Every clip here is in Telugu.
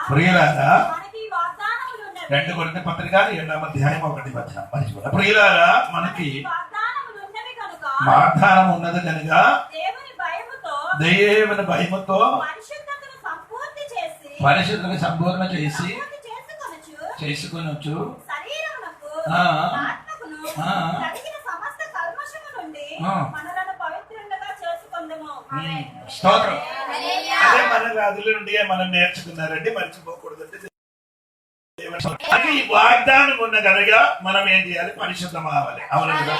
ప్రియులారా 2 కొరింథీ పత్రిక 7వ అధ్యాయం 1 వచనం మర్చిపోరా. ప్రియులారా మనకి వాగ్దానం ఉన్నది కనుక దేవుని భయముతో పరిశుద్ధతను సంపూర్ణ చేసి చేసుకొనొచ్చు. స్తోత్రం. అదే మన రాజుల నుండి మనం నేర్చుకున్నారండి, మర్చిపోకూడదండి. ఈ వాగ్దానం ఉన్న కనుక మనం ఏం చేయాలి? పరిశుద్ధం అవ్వాలి. అవును కదా?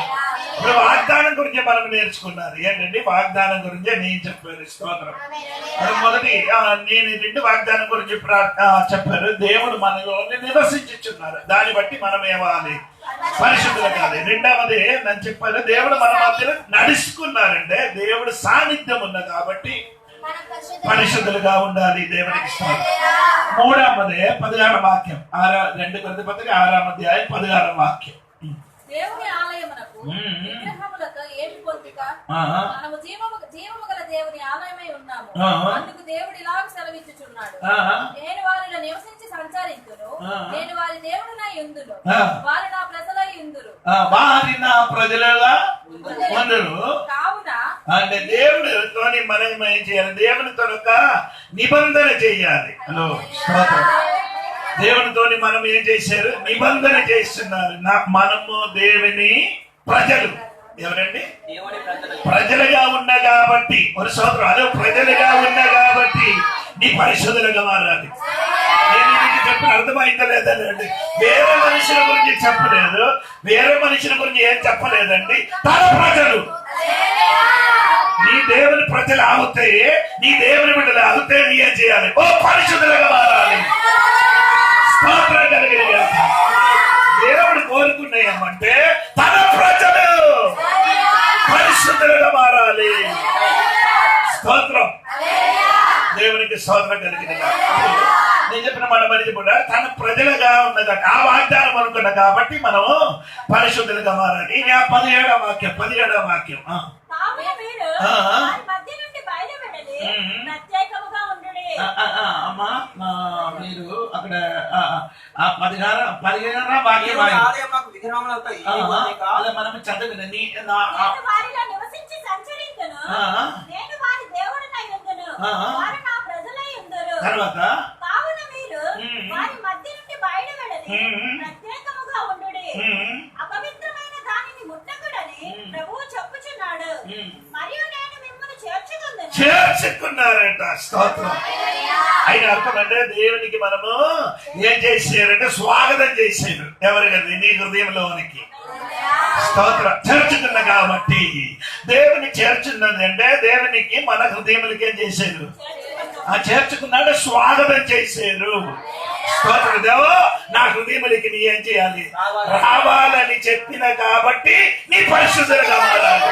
ఇప్పుడు వాగ్దానం గురించి మనం నేర్చుకున్నారు ఏంటండి? వాగ్దానం గురించే నేను చెప్పాను. స్తోత్రం. మొదటి నేను 2 వాగ్దానం గురించి చెప్పారు. దేవుడు మనలో నివసించుచున్నారు, దాన్ని బట్టి మనం ఏమవ్వాలి? పరిశుద్ధులు కాదు. రెండవది నేను చెప్పాను, దేవుడు మన మధ్యలో నడుచుకున్నారంటే దేవుడు సాన్నిధ్యం ఉన్న కాబట్టి పరిశుద్ధులుగా ఉండాలి. దేవునికి మూడవది 16వ వాక్యం 2 కొరింథీ పత్రిక 6వ అధ్యాయం 16వ వాక్యం. దేవుని ఆలయమునకు విగ్రహములకు ఏమి పొందిక? మనము జీవము గల దేవుని ఆలయమై ఉన్నాము. అందుకు దేవుడు ఇలాగ సెలవిచ్చుచున్నాడు, నేను వారిలో నివసించి సంచరించును, నేను వారి దేవుడినై ఉందును, వారు నా ప్రజలై ఉందురు. వారి నా ప్రజలుగా ఉందురు. కావున అంటే దేవుడితో మనం ఏం చేయాలి? దేవునితో ఒక నిబంధన చేయాలి. హలో స్తోత్రం. దేవునితో మనం ఏం చేశారు? నిబంధన చేస్తున్నారు. మనము దేవుని ప్రజలు. ఎవరండి? ప్రజలుగా ఉన్నా కాబట్టి ఒక సోదరు అదే ప్రజలుగా ఉన్నా కాబట్టి నీ పరిశుద్ధులుగా మారాలి. నేను నీకు చెప్పిన అర్థమైందా లేదండి? వేరే మనుషుల గురించి చెప్పలేదు, వేరే మనుషుల గురించి ఏం చెప్పలేదండి. తన ప్రజలు, నీ దేవుని ప్రజలు అవుతాయి, నీ దేవుని బిడ్డలు అవుతాయి. నీ ఏం చేయాలి? ఓ పరిశుద్ధులుగా మారాలి. స్తోత్రం కలిగిన దేవుడు కోరుకున్నాయమంటే తన ప్రజలు పరిశుద్ధులుగా మారాలి. స్తోత్రం. దేవునికి స్తోత్రం కలిగిన నేను చెప్పిన మాట మనిషి కూడా తన ప్రజలుగా ఉన్నది. ఆ వాగ్దానం అనుకున్నా కాబట్టి మనము పరిశుద్ధులుగా మారాలి. 17వ వాక్యం అమ్మా మీరు అక్కడ 16వ వాక్యం మనం చదివిన తర్వాత చేర్చుకున్నారంట. స్తోత్రం. ఆయన అర్థం అంటే దేవునికి మనము ఏం చేసారంటే స్వాగతం చేశారు. ఎవరు కదా? నీ హృదయంలోనికి. స్తోత్రం. చేర్చుకున్నా కాబట్టి దేవుని చేర్చున్నది అంటే దేవునికి మన హృదయములకి ఏం చేశారు? ఆ చేర్చుకున్నాడు, స్వాగతం చేశారు. స్తోత్రం. దేవో నా హృదయములకి నీ ఏం చేయాలి? రావాలని చెప్పిన కాబట్టి నీ పరిశుద్ధులుగా మారాలి.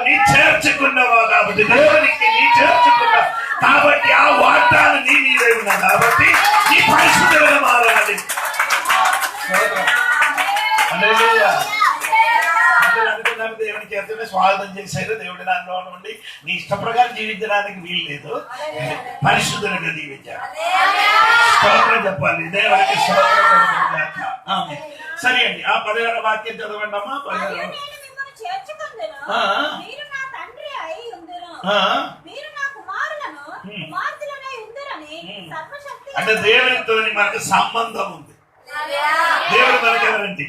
నీ చేర్చుకున్నావా కాబట్టి దేవునికి నీ చేర్చుకున్నావు కాబట్టి ఆ వాగ్దానం నీ మీదే ఉన్నా కాబట్టి నీ పరిశుద్ధులుగా మారాలి. అనుకున్నారు దేవుని చేర్చుకుని స్వాగతం చేశారు. దేవుడి దానిలో నుండి నీ ఇష్ట ప్రకారం జీవించడానికి వీలు లేదు, పరిశుద్ధులుగా జీవించాలి. స్తోత్రం చెప్పాలి. దేవునికి స్తోత్రం. సరే అండి, ఆ 16వ వాక్యం చదవండి అమ్మా. 16వ అంటే దేవునితో మనకు సంబంధం ఉంది. దేవుడు మనకి ఎవరండి?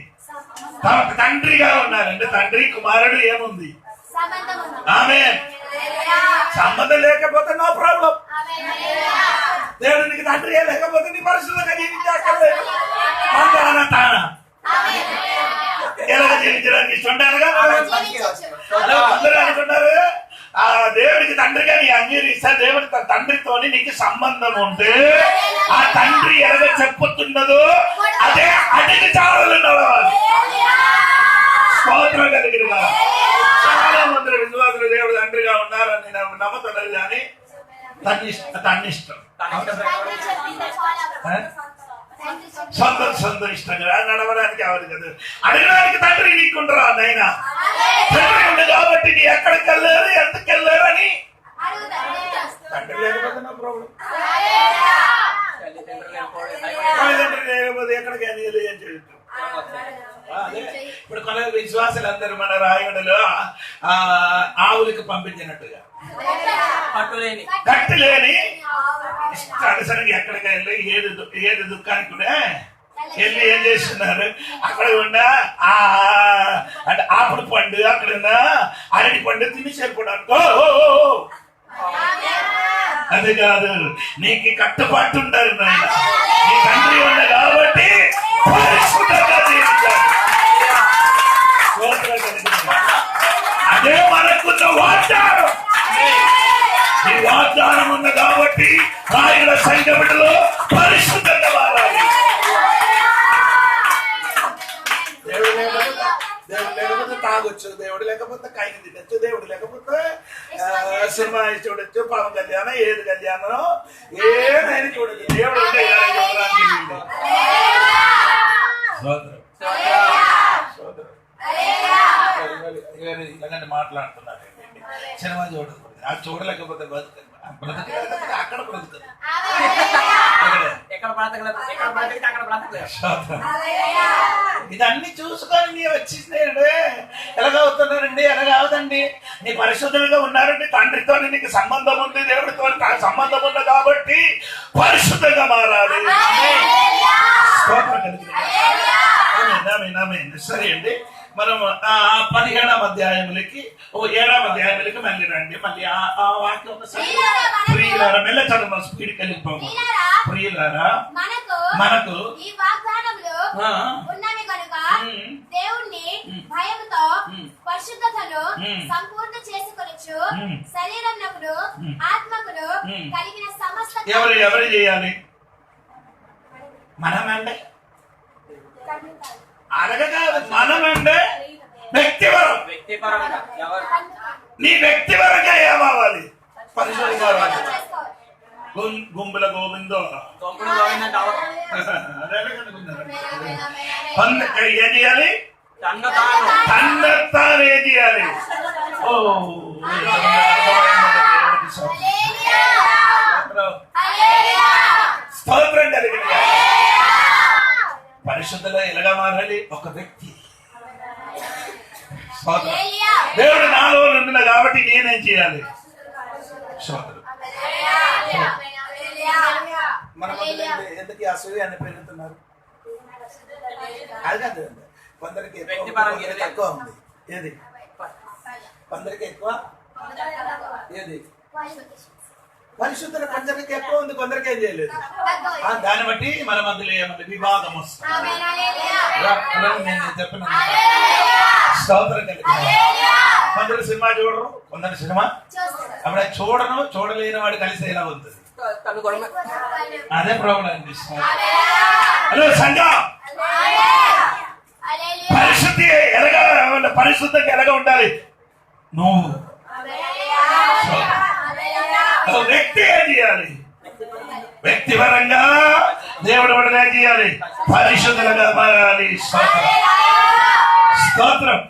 తండ్రిగా ఉన్నారంటే తండ్రి కుమారుడు ఏముంది? ఆమేన్. సంబంధం లేకపోతే నో ప్రాబ్లం. దేవుడికి తండ్రి లేకపోతే నీ పరిశుద్ధంగా జీవించక్కర్లేదు. ఎలాగ జీవించడానికి ఇష్టంటారుగా అందరూ అనుకుంటారు. ఆ దేవుడికి తండ్రిగా నీ అంగీకరిస్తా. దేవుడి తండ్రితో నీకు సంబంధం ఉంటే ఆ తండ్రి ఎలాగ చెప్పుతున్నదో అదే అడిగి చాలు నడవాలి. స్తోత్రం కలిగిన చాలా మంది విశ్వాసులు దేవుడు తండ్రిగా ఉన్నారని నేను నమ్ముతున్నది కానీ తన్నిష్టం సొంత ఇష్టంగా నడవడానికి ఎవరు కదా అడగడానికి తండ్రి నీకుంటారా నైనా తండ్రి ఉంది కాబట్టి నీ ఎక్కడికి వెళ్ళారు ఎందుకు వెళ్ళారు అని తండ్రి లేకపోతే నా ప్రాబ్లం. తల్లిదండ్రులు లేకపోతే ఎక్కడికి ఏం చేయొచ్చు. అదే ఇప్పుడు కొందరు విశ్వాసులందరూ మన రాయగడలో ఆవులకు పంపించినట్టుగా కట్టులేని ఇష్టానుసరంగా ఎక్కడికి వెళ్ళి ఏది దుఃఖానికి కూడా వెళ్ళి ఏం చేస్తున్నారు, అక్కడ ఉన్న అంటే ఆపుడు పండు అక్కడ ఉన్న అరటి పండు తిని సరిపోవడానికి. అది కాదు, నీకు కట్టుబాటు ఉంటారు నాయన, నీ తండ్రి ఉన్న కాబట్టి పరిశుద్ధంగా జీవించాలి. అదే మనకున్న వాగ్దానం. ఈ వాగ్దానం ఉంది కాబట్టి రాయుల సంఘములో పరిశుద్ధంగా మారాలి. దేవుడు లేకపోతే తాగొచ్చు, దేవుడు లేకపోతే కైకి తినచ్చు, దేవుడు లేకపోతే సినిమా చూడొచ్చు, పవన్ కళ్యాణం ఏది కళ్యాణం ఏదైనా చూడొచ్చు. దేవుడు ఉంటే ఇలాంటి మాట్లాడుతున్నారు. సినిమా చూడదు, అది చూడలేకపోతే బ్రతకలేకపోతే అక్కడ బ్రతుకుతుంది. ఇదన్నీ చూసుకొని నీ వచ్చిందండి. ఎలాగవుతున్నారండి, ఎలాగవుదండి, నీ పరిశుద్ధులుగా ఉన్నారండి, తండ్రితో నీకు సంబంధం ఉంది, దేవుడితో సంబంధం ఉంది కాబట్టి పరిశుద్ధంగా మారాలి. సరే అండి, మనం 17వ అధ్యాయములకి 7వ అధ్యాయములకి మళ్ళీ రండి. మళ్ళీ ఆ వాక్యం ఒకసారి ప్రియులారా మెల్ల చదువు, స్పీడ్కి వెళ్ళిపోము. ప్రియులారా మనకు ఈ వాగ్దానములు ఉన్నవి కనుక దేవుణ్ణి భయముతో పరిశుద్ధతను సంపూర్ణ చేసుకొనొచ్చు శరీరమునకును ఆత్మకును కలిగిన సమస్త. ఎవరు చేయాలి? మనమండి అడగగా మనమంటే వ్యక్తిపరం. నీ వ్యక్తిపరంగా ఏమవ్వాలి? పరిశుద్ధంగా గుంపుల గోవిందో ఏం చేయాలి? తన్నతాను ఏం చేయాలి? స్తోత్రం కలిగిన పరిశుద్ధలో ఎలాగా మారాలి? ఒక వ్యక్తి. దేవుడు నాలో ఉంటున్నా కాబట్టి నేనేం చేయాలి? సోదరు మనం ఎందుకు అసూయ అని పెరుగుతున్నారు? అది కాదు, కొందరికి తక్కువ ఉంది. ఏది కొందరికి ఎక్కువ? ఏది పరిశుద్ధత కొందరికి ఎక్కువ ఉంది, కొందరికి ఏం చేయలేదు. దాన్ని బట్టి మన మధ్యలో ఏమన్నా వివాదం వస్తుంది. నేను చెప్పిన స్తోత్రం కలిగి కొందరు సినిమా చూడరు, కొందరు సినిమా అప్పుడు చూడలేని వాడు కలిసి ఎలా ఉంటుంది. అదే ప్రాబ్లం అనిపిస్తుంది. హలో సంఘం, పరిశుద్ధి ఎలాగా పరిశుద్ధంగా ఎలాగా ఉండాలి? నువ్వు వ్యక్తి ఏం చేయాలి? వ్యక్తిపరంగా దేవుడు కూడా ఏం చేయాలి? పరిశుద్ధంగా మారాలి. స్తోత్రం.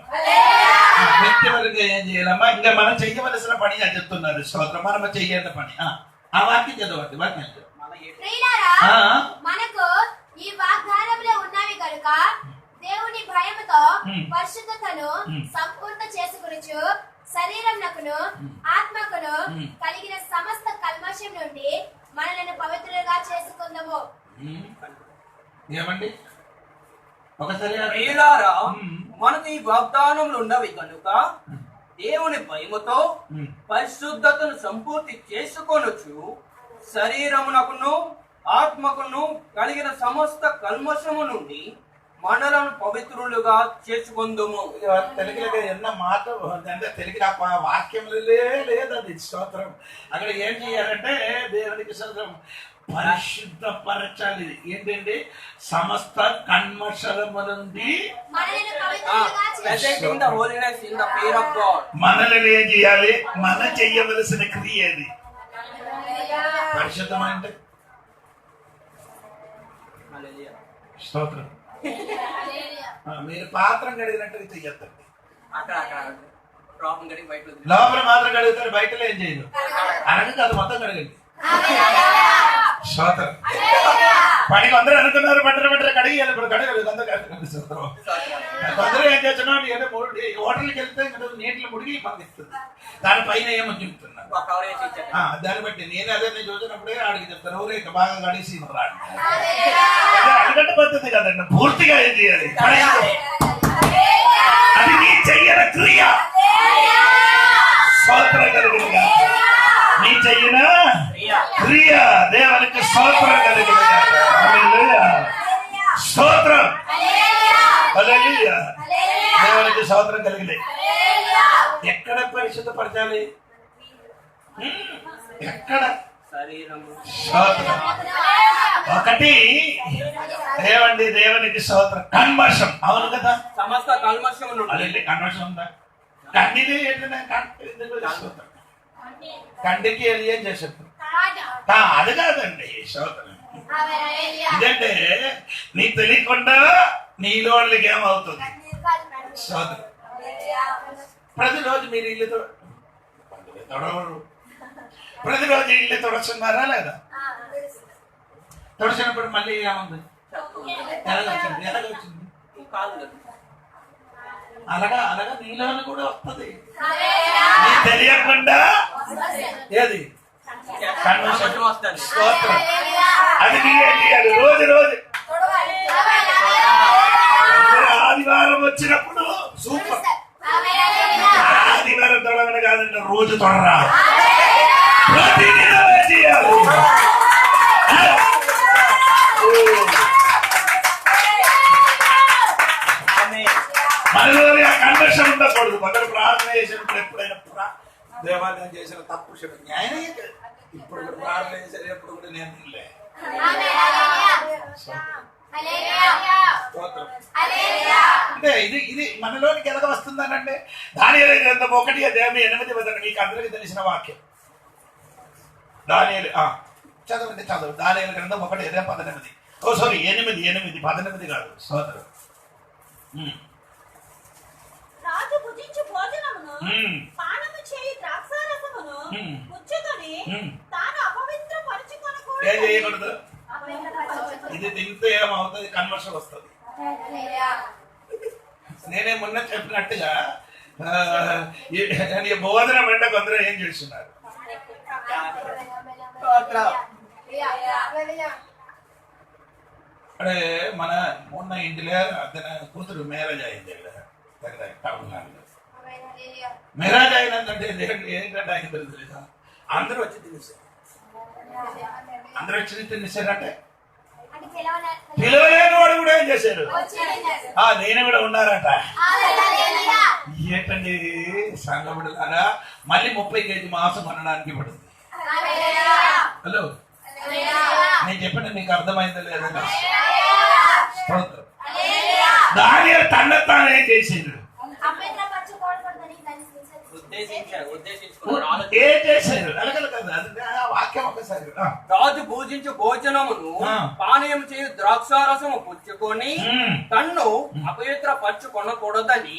వ్యక్తిపరంగా ఏం చేయాలమ్మా? ఇంకా మనం చెయ్యవలసిన పని అని చెప్తున్నారు. స్తోత్రం. మనం చెయ్యాలి పని. ఆ వాక్యం చదవండి. మనకు ఈ వాగ్దానములు ఉన్నవి కనుక దేవుని భయముతో పరిశుద్ధతను సంపూర్ణ చేసుకొనుచు శరీరమునకును ఆత్మకును కలిగిన సమస్త కల్మషం నుండి మనలను పవిత్రులుగా చేసుకుందాము. ఏమండి ఒకసారి మనకు ఈ వాగ్దానములు ఉన్నవి కనుక దేవుని భయముతో పరిశుద్ధతను సంపూర్తి చేసుకొనొచ్చు శరీరమునకును ఆత్మకును కలిగిన సమస్త కల్మషము నుండి మనలను పవిత్రులుగా చేసుకుందుము. తెలుగులో ఎన్న మాట అంటే తెలుగు వాక్యములు లేదు. అది స్తోత్రం. అక్కడ ఏం చేయాలంటే దేవునికి స్తోత్రం పరిశుద్ధపరచాలి. ఏంటండి? సమస్త కల్మషము నుండి మనల్ని ఏం చేయాలి? మనం చెయ్యవలసిన క్రియ అది. పరిశుద్ధం అంటే స్తోత్రం. మీరు పాత్రం కడిగినట్టుగా చెయ్యొద్దండి. లోపల మాత్రం కడుగుతారు, బయటలో ఏం చేయదు. అనగా అది మొత్తం కడగండి. స్తోత్రం. పనికి అందరూ అనుకున్నారు బట్టలు కడిగి ఇప్పుడు కడగలేదు అందరూ ఏం చేస్తున్నావు హోటల్కి వెళ్తే నీటిలో ముడిగి పంపిస్తుంది దానిపైన ఏమని చెప్తున్నా దాన్ని బట్టి నేను అదే చూసినప్పుడే ఆడికి చెప్తాను ఊరే బాగా కడిసి అడగట్టు పద్ధతి కదండి పూర్తిగా ఏం చేయాలి అది నీ చెయ్యన క్రియ స్తోత్రం కలిగినగా నీ చెయ్యన క్రియ దేవునికి స్తోత్రం కలిగినగా స్తోత్రం హల్లెలూయా దేవునికి స్తోత్రం కలిగిన ఎక్కడ పరిశుద్ధపరచాలి ఎక్కడ స్తోత్రం ఒకటి దేవండి దేవునికి స్తోత్రం కన్వర్షన్ అవును కదా సమస్త కల్మషం కన్వర్షన్ ఉందా కన్నీది స్తోత్రం కంటికి ఏం చేసేది అది కాదండి స్తోత్రం ఇదంటే నీ తెలియకుండా నీలోనికి ఏమవుతుంది స్తోత్రం ప్రతిరోజు మీరు ఇల్లు తొడవరు ప్రతిరోజు ఇల్లు తొడుచున్నారా లేదా తొడిచినప్పుడు మళ్ళీ ఏముంది ఎలాగొచ్చింది అలాగా నీలోని కూడా వస్తుంది నీ తెలియకుండా ఏది స్తోత్రం అది రోజు ఆదివారం వచ్చినప్పుడు సూపర్ ఆదివారం తొడగడం కాదంటే రోజు తొడరా ప్రతిదినమే చేయాలి మనలో కన్వర్షన్ ఉండకూడదు మొదలు ప్రార్థన చేసినప్పుడు ఎప్పుడైనా దేవాలయం చేసిన తప్పు న్యాయం ఇప్పుడు ప్రార్థన చేసేటప్పుడు కూడా నేను తినలే అంటే ఇది మనలోనికి ఎలాగ వస్తుందనంటే దానియేలు గ్రంథం 1:8 మీకు అందరికీ తెలిసిన వాక్యం దానియేలు చదవండి దానియేలు గ్రంథం 1:18 8 కాదు స్తోత్రం రాజు భుజించు భోజనమును పానము చేయి ద్రాక్షారసమును పుచ్చుకొని తాను అపవిత్రపరచుకొనకూడదు ఏం చేయకూడదు ఇది తింటే ఏమవుతుంది కన్వర్షన్ వస్తుంది నేనే మొన్న చెప్పినట్టుగా బోధన వెంట కొందరు ఏం చేస్తున్నారు అడే మన మొన్న ఇంటిలో అతని కూతురు మ్యారేజ్ అయింది మ్యారేజ్ అయినందంటే ఏంటంటే ఆయన తెలుసా అందరూ వచ్చి తినేసారు అందరూ వచ్చి తినేసారంటే పిలవలేని వాడు కూడా ఏం చేశారు నేను కూడా ఉన్నారట ఏంటండి సంగబడులారా మళ్ళీ 30 కేజీ మాంసం అనడానికి పడుతుంది హలో నేను చెప్పిన నీకు అర్థమైందా లేదా దానియేలు తన తానే చేసిండు ఏం చేశారు వాక్యం ఒకసారి రాజు పూజించు భోజనమును పానీయం చేయు ద్రాక్షారసము పుచ్చుకొని తన్ను అపవిత్ర పరచుకొనకూడదని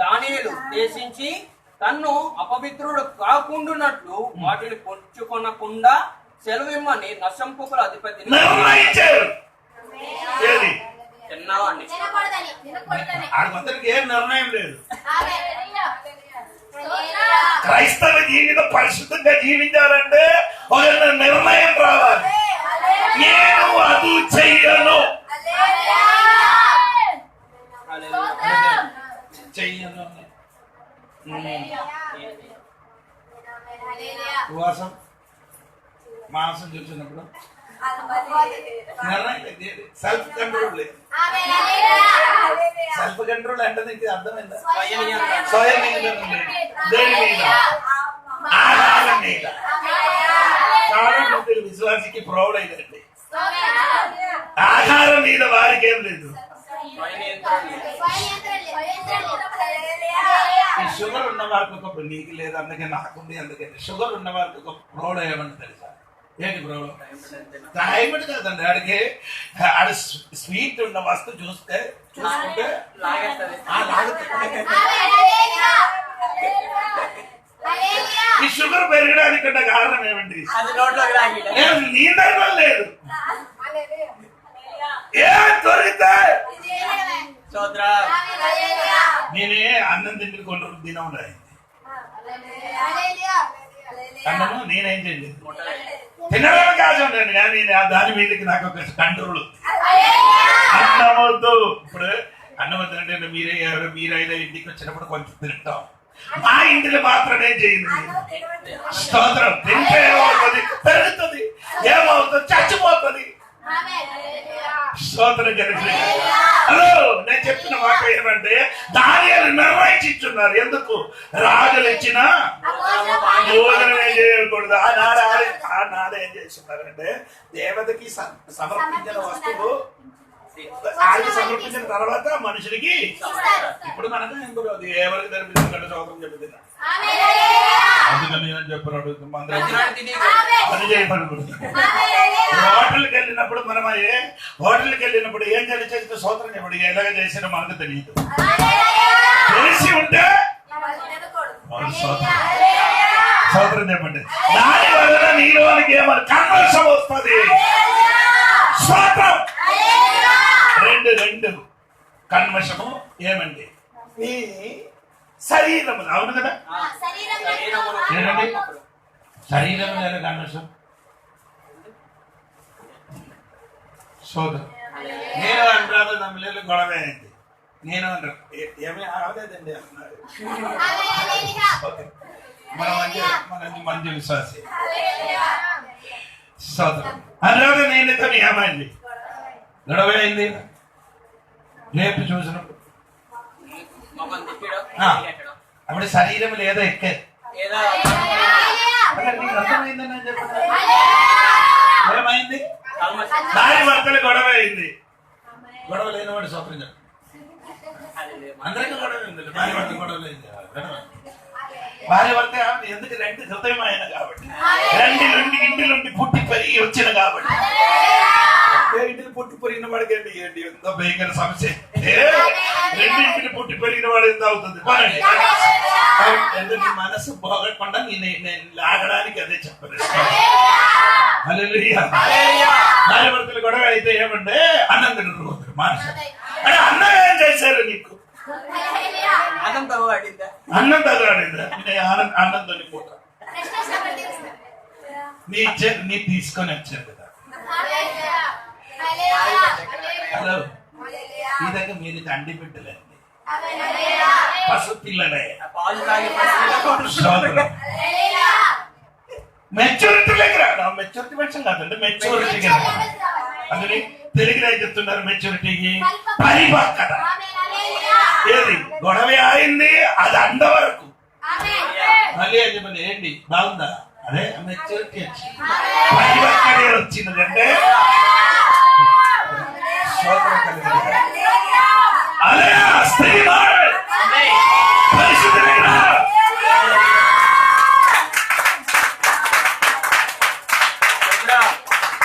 దానియేలు ఉద్దేశించి తన్ను అపవిత్రుడు కాకుండానట్లు వాటిని పుచ్చుకొనకుండా సెలవిమ్మని నశంపుకుల అధిపతిని అందరికి ఏం నిర్ణయం లేదు క్రైస్తవ జీవితం పరిశుద్ధంగా జీవించాలంటే ఒక నిర్ణయం రావాలి నేను అది చెయ్యను చెయ్యను ఉపవాసం మాంసం చూసినప్పుడు సెల్ఫ్ కంట్రోల్ లేదు సెల్ఫ్ కంట్రోల్ అంటే నీకు అర్థమైందా స్వయం నియంత్రణ లేదు దేని మీద ఆహారం మీద చాలా మంది విశ్వాసికి ప్రౌడ్ అయిందండి ఆహారం మీద వారికి ఏం లేదు షుగర్ ఉన్న వారికి ఒక నీకు లేదు అందుకే నాకుంది అందుకని షుగర్ ఉన్న వారికి ఒక ప్రౌడ్ ఏమన్నా తెలుసా ఏంటి బ్రో టైం కాదండి ఆడికి ఆడ స్వీట్ ఉన్న వస్తువు చూసుకుంటే ఈ షుగర్ పెరగడానికి కారణం ఏమండి నీందడం లేదు అన్నం తిండి కొన్ని దినం అయింది. అన్నము నేనేం చేయలేదు, తినడానికి ఆశ ఉంటాను కానీ దాని మీదకి నాకు ఒక కంట్రోల్ ఉంది. అన్నం వద్దు, ఇప్పుడు అన్నం వద్దంటే మీరైనా ఇంటికి వచ్చినప్పుడు కొంచెం తింటాం, మా ఇంటిలో మాత్రమే చేయండి. స్తోత్రం. తింటే ఏమవుతుంది? పెరుగుతుంది. ఏమవుతుంది? చచ్చిపోతుంది. స్తోత్రం జరిగింది. హలో, నేను చెప్పిన మాట ఏమంటే దానియాలు నిర్వహించున్నారు. ఎందుకు? రాజులు ఇచ్చిన భోజనమే చేయకూడదు. ఆనాడు ఏం చేస్తున్నారంటే దేవతకి సమర్పించిన వస్తువు ఆయన సమర్పించిన తర్వాత మనుషులకి. ఇప్పుడు మనకు ఎందుకు అది ఎవరికి తెలిపిందంటే చదువు చెప్పింది. అందుకని నేను చెప్పాడు పని చేయబడకూడదు. హోటల్కి వెళ్ళినప్పుడు హోటల్కి వెళ్ళినప్పుడు ఏం చేస్తే సూత్రం చెప్పడు. ఎలాగ చేసినా మనకు తెలియదు. తెలిసి ఉంటే సూత్రం చెప్పండి. దాని వల్ల నీలోనికి ఏమని కన్వర్షన్ వస్తుంది. సూత్రం. రెండు కన్వర్షము ఏమండి? నీ శరీరము. అవును కదా, ఏనండి శరీరం లేదా కన్వర్షం? సోదరు నేను అంటాను తమిళ గొడవ అయింది. నేను అంటాను ఏమీ అవలేదండి అన్నారు. మన మంచి విశ్వాసి సోదరు అందులో నేనైతే ఏమైంది? గొడవ అయింది. రేపు చూసినప్పుడు అప్పుడు శరీరం లేదా ఎక్కేది. అర్థమైందని నేను చెప్పాను. ఏమైంది? దాని భర్తలు గొడవ అయింది. గొడవ లేనివాడు సోదరం చెప్పండి. అందరికీ గొడవ అయింది. భార్య భర్త గొడవ లేదు. భార్య భర్త ఎందుకు? రెండు హృదయం ఆయన కాబట్టి, ఇంటి నుండి పుట్టి పెరిగి వచ్చిన కాబట్టి. ఇంటిని పుట్టి పెరిగిన వాడికి ఏంటి ఎంతో భయంకర సమస్య. రెండింటిని పుట్టి పెరిగిన వాడు ఎంత అవుతుంది? ఎందుకు మనసు పోగొట్టకుండా నేను లాగడానికి అదే చెప్పలేదు. భార్య భర్తలు గొడవ అయితే ఏమంటే అన్నం తినరు మనసు. అంటే అన్నం ఏం చేశారు నీకు? అన్నం తగవాడిందా? అన్నం తొలిపోతా నీ తీసుకొని వచ్చారు కదా. హలో, ఈ దగ్గర మీరు తండ్రి బిడ్డలండి, పసు పిల్లలే. మెచ్యూరిటీ దగ్గర మెచ్యూరిటీ మెన్షన్ కాదండి, మెచ్యూరిటీ అందుకని తెలుగులో చెప్తున్నారు మెచ్యూరిటీకి పరిపక్వత. ఏది గొడవ అయింది అది అంద వరకు. మళ్ళీ అది చెప్పండి ఏంటి బాగుందా? అదే మెచ్యూరిటీ వచ్చింది, పరిపక్వత వచ్చింది. అంటే అదే స్త్రీ పరిస్థితి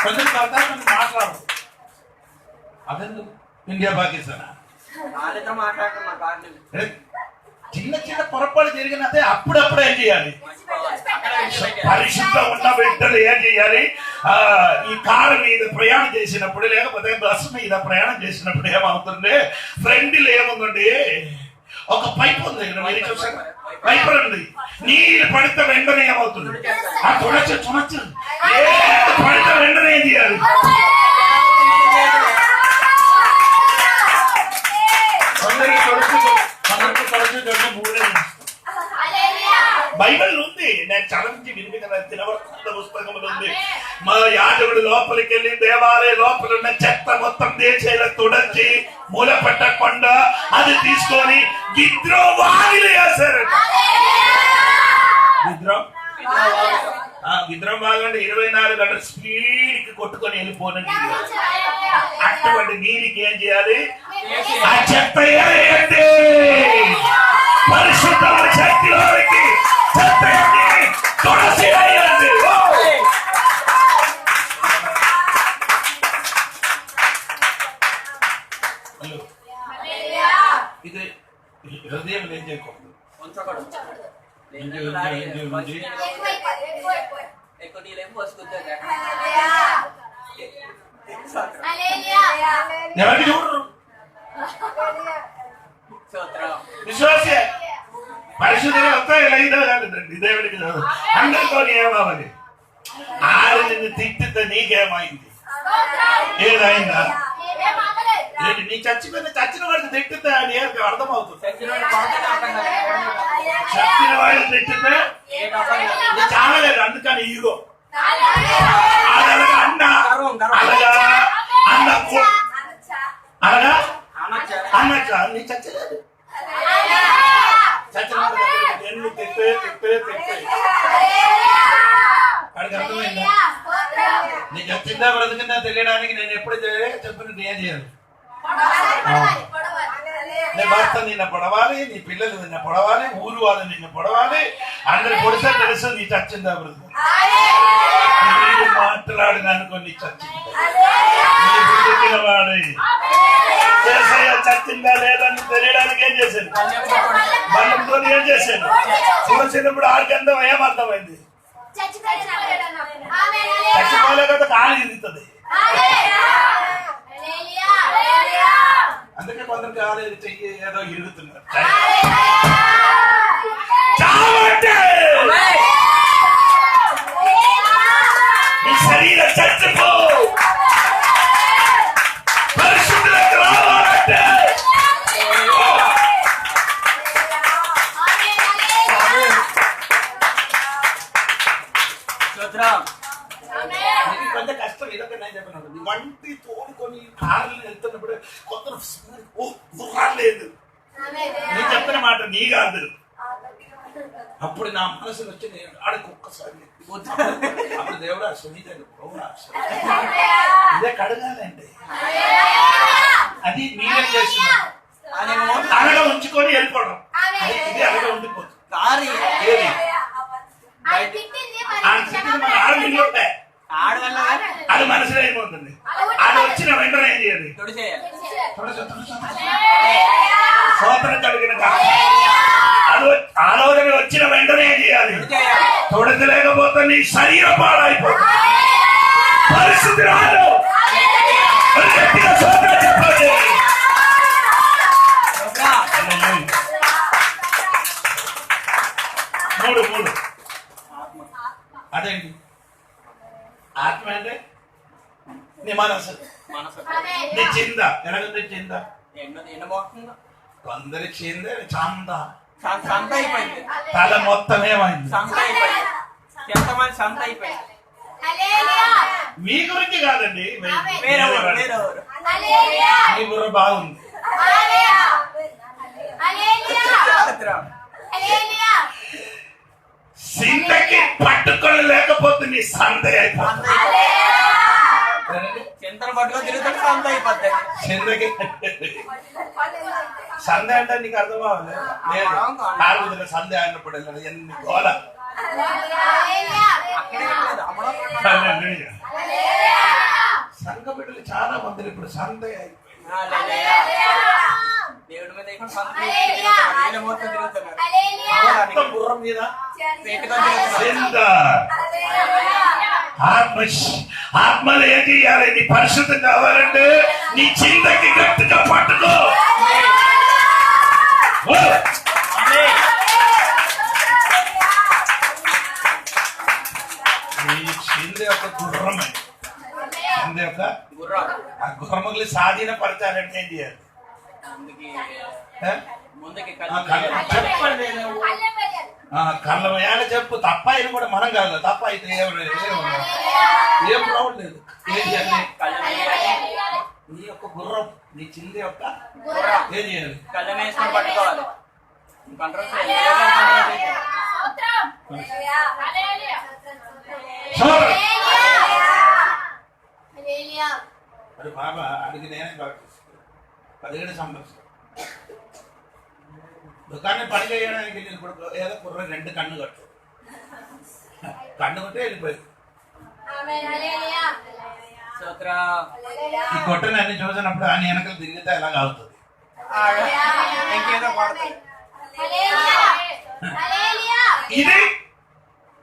కొంచెం మాట్లాడు. అదెందుకు? ఇండియా పాకిస్తాన్ చిన్న చిన్న పొరపాటు జరిగినదే అప్పుడప్పుడు ఏం చేయాలి? పరిశుద్ధం ఉన్న బిడ్డలు ఏం చేయాలి? ఈ కారు మీద ప్రయాణం చేసినప్పుడు లేకపోతే బస్సు మీద ప్రయాణం చేసినప్పుడు ఏమవుతుంది? ఫ్రంట్ ఏముందండి? ఒక పైప్ ఉంది, మీరు చూసారు? పైప్ ఉంది. నీళ్ళు పడితే వెంటనే ఏమవుతుంది? ఆ తుడచ్చు పడితే వెంటనే ఏం చేయాలి? బైబిల్ ఉంది, నేను చదివించి తినవస్తున్న పుస్తకములు ఉంది. మా యాజకుడు లోపలికి వెళ్ళి దేవాలయ లోపల ఉన్న చెత్త మొత్తం దేశాల తుడచి మూల పెట్టకుండా అది తీసుకొని గిద్రోవాగిలు వేశారు. గిద్రం బాగంటే 24 గంటలు స్పీడ్ కి కొట్టుకొని వెళ్ళిపోయిన అటువంటి నీరికి ఏం చేయాలి? ఆ చెత్త వేయండి. పరిశుద్ధమైన శక్తిలోకి చెత్త తులసి వేయండి. ఇది హృదయం ఏం చేయకూడదు. ఎవరికి చూడరు? విశ్వాసే ఒకవేళైనా కాలేదండి దేవుడికి అందరితో ఏమవ్వాలి? ఆరు నిన్ను తిట్టితే నీకేమైంది? ఏదైందా? ఏంటి నీ చచ్చిపోయిన చచ్చిన వాడిని తిట్టితే అని అర్థమవుతుంది. చచ్చిన వాడిని తిట్టితే చాలా లేదు, అందుకని ఈగో అన్న అనగా అనగా అన్నట్లా నీ చచ్చలేదు. చచ్చిన ఎన్ని తిప్పే వాడికి అర్థమైందా? నీకు వచ్చిందా బ్రతికిందా తెలియడానికి నేను ఎప్పుడు చెప్పినట్టు ఏం చేయాలి? నీ భర్త నిన్న పొడవాలి, నీ పిల్లలు నిన్న పొడవాలి, ఊరు వాళ్ళు నిన్న పొడవాలి, అందరు పొడితే తెలుసు నీ చచ్చిందా బ్రతుకు. మాట్లాడిన అనుకో నీ చచ్చిందా, నీ బ్రతికిన వాడు చచ్చిందా లేదని తెలియడానికి ఏం చేశాను? బలంతో ఏం చేశాను? చూసినప్పుడు ఆడికి ఏమర్థమైంది? చచ్చిపోలే కదా కాలు ఇరుగుతుంది. అందుకే కొందరు కాలేదు చెయ్యి ఏదో ఇరుగుతున్నారు. నీ శరీరం చచ్చిపో, పరిశుద్ధులకు రావాలంటే కొంచెం కష్టం. ఇదొక నేను చెప్పినప్పుడు వంటి తోడుకొని కార్లు వెళ్తున్నప్పుడు కొందరు లేదు. నేను చెప్పిన మాట నీ కాదు. అప్పుడు నా మనసులో వచ్చి నేను ఆడికి ఒక్కసారి అప్పుడు దేవుడా సునీతలు ఇదే కడగాలండి. అది మీరేం చేస్తున్నారు? అనగా ఉంచుకొని వెళ్ళిపోవడం. ఇది అనగా ఉండిపోతుంది. అది మనసులో ఏమవుతుంది? అది వచ్చిన వెంటనే ఏం చేయాలి? సోదరం కలిగిన అది ఆలోచన వచ్చిన వెంటనే ఏం చేయాలి? తొడచలేకపోతే నీ శరీరం పాడైపోతుంది. పరిస్థితి రాదు. చెప్పండి. మూడు అదేంటి ఆత్మ అంటే? నీ మనసు, నీ చింద. ఎలాగంటే చింద కొందరి చింద చంద తల మొత్తం ఏమైంది? మీ గురించి కాదండి, మీ బుర్ర బాగుంది. సిందకి పట్టుకొని లేకపోతే నీ సందే అయిపోతుంది. సందే అంటే నీకు అర్థం అవ్వాలి. లేదు సందే అయినప్పుడు ఎన్ని గోల. సంఘ బిడ్డలు చాలా మంది ఇప్పుడు సందే అయిపోయింది. గుర్రం మీద ఆత్మలు ఏం చేయాలి? నీ పరిశుద్ధం కావాలంటే నీ చింతకి గట్టిగా పట్టుకో. నీ చింద యొక్క గుర్రమే. చింద యొక్క ఆ గుర్రములు స్వాధీనపరచాలంటే ఏం చేయాలి? కళ్ళ వేయాలి చెప్పు. తప్ప అయినా కూడా మనం కాదు. తప్ప అయితే ఏం ప్రాబ్లం లేదు. ఏం చేయాలి? నీ యొక్క గుర్రం, నీ చింది యొక్క ఏం చేయాలి? పట్టుకోవాలి. మరి బాబా అడిగి నేనే 17 సంవత్సరం దుకాణం పని చేయడానికి ఇప్పుడు ఏదో కుర్ర 2 కన్ను కట్టు కన్ను కొట్టే వెళ్ళిపోయింది. ఈ కొట్టని అన్ని చూసినప్పుడు అని వెనకలు తిరిగితే ఎలాగ అవుతుంది? ఇది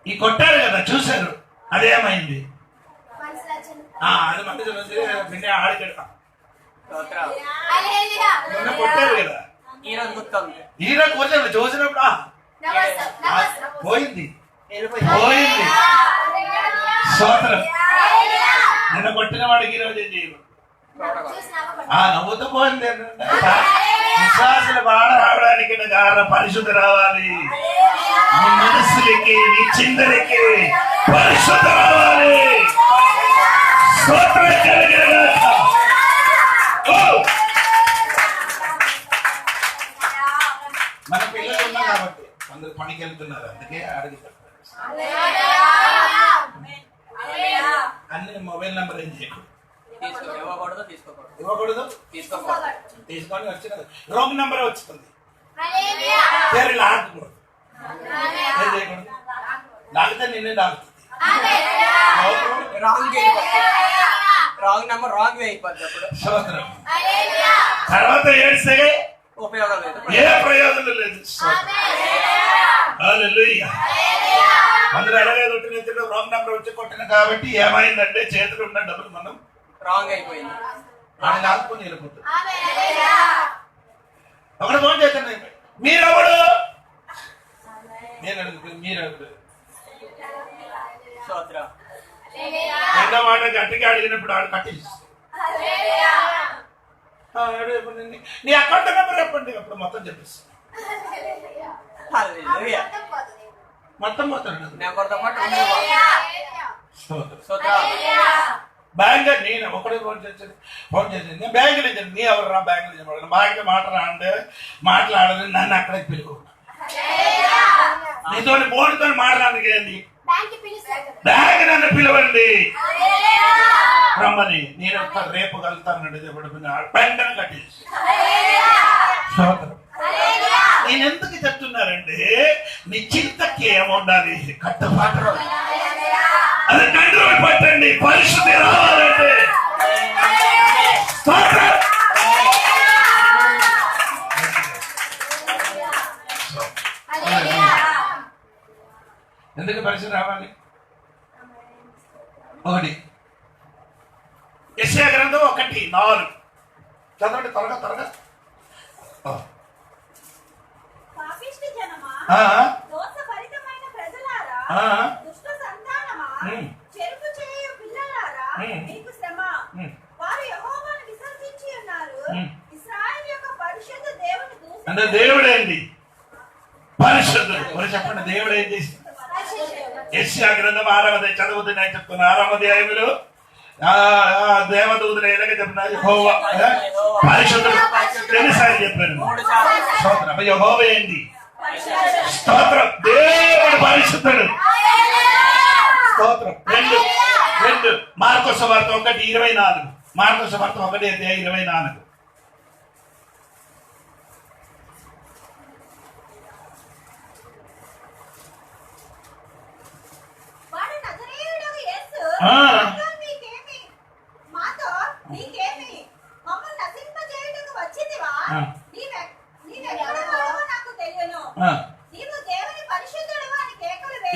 ఈ కొట్టారు కదా చూశారు, అదేమైంది? అది మంది వినే ఆడికి కొట్టారు కదా. ఈరోజు కూర్చొని చూసినప్పుడు పోయింది పోయింది. స్తోత్రం. నిన్న కొట్టిన వాడికి ఈరోజు ఏం చేయరు. నవ్వుతూ పోయింది. విశ్వాసులు బాధ రావడానికి కారణం పరిశుద్ధి రావాలి. నీ మనస్సులకి నీ చింతలకి పరిశుద్ధి రావాలి. స్తోత్రం కలిగిన మన పిల్లలు ఉన్నారు కాబట్టి అందరు పనికి వెళ్తున్నారు. అందుకే అడుగుతారు. అన్ని మొబైల్ నెంబర్ ఏం చేయకూడదు. ఇవ్వకూడదు. తీసుకొని వచ్చిన రాంగ్ నెంబర్ వచ్చింది. పేరు లాగకూడదు. ఏం చేయకూడదు. లాగితే నిన్నే లాగుతుంది. రాంగ్ నెంబర్ రాంగ్ అయిపోద్ది. అప్పుడు తర్వాత ఏడిస్తే ఉపయోగం లేదు. ఏ ప్రయోజనం లేదు. అందరూ అలాగే కొట్టిన రాంగ్ నెంబర్ వచ్చి కొట్టిన కాబట్టి ఏమైందంటే చేతులు ఉన్న డబ్బులు మనం రాంగ్ అయిపోయింది. వాళ్ళు లాక్కుని వెళ్ళిపోతుంది. ఒకటి ఫోన్ చేస్తాను. మీరెవడు? నేను అడుగుతుంది మీరెవడు? రెండో మాట గట్టిగా అడిగినప్పుడు ఆడు కట్టిస్తాడు. నీ అకౌంట్ నెంబర్ చెప్పండి. అప్పుడు మొత్తం చెప్పేస్తాను. మొత్తం నెంబర్తో పాటు బ్యాంక్ నేను ఒకటే ఫోన్ చేసింది బ్యాంక్ నుంచి. నీ ఎవరు రా బ్యాంక్ నుంచి? బ్యాంక్ మాటరా అంటే మాట్లాడదు. నన్ను అక్కడికి పిలువు. నీతో ఫోన్తో మాట్లాడడానికి ఏంది? బ్యాంక్ నన్ను పిలవండి రమ్మని. నేను రేపు కలుతానండి. వెంటనే కట్టేసి. నేను ఎందుకు చెప్తున్నారంటే నీ చింతకి ఏముండాలి? కట్టుబాటు అది కంట్రోల్ పట్టండి. పరిశుద్ధి రావాలంటే ఎందుకు పరిశుద్ధి రావాలి? ఒకటి యెషయా గ్రంథం 1:4 చదవండి. త్వరగా పాపిష్టి జనమా, దోషభరితమైన ప్రజలారా, దుష్ట సంతానమా, చెరుపు చేయు పిల్లలారా, మీకు శ్రమ. వారు యెహోవాను విసర్జించి ఉన్నారు. ఇశ్రాయేలు యొక్క పరిశుద్ధ దేవుని దూషించారు. అంటే దేవుడేంది? పరిశుద్ధుడు. మరి చెప్పండి, దేవుడు ఏం చేసి? యెషయా గ్రంథం 6వ అధ్యాయం చదువుతుంది. నేను చెప్తున్నా 6వ అధ్యాయంలో దేవదూతలు ఎలాగ చెప్పినారు? యెహోవా పరిశుద్ధుడు. ఎన్నిసార్లు చెప్పారు? స్తోత్రం. యెహోవా ఏంది? స్తోత్రం. దేవుడు పరిశుద్ధుడు. స్తోత్రం. 2 మార్కు సువార్త 1:24. మార్కు సువార్త 1:24.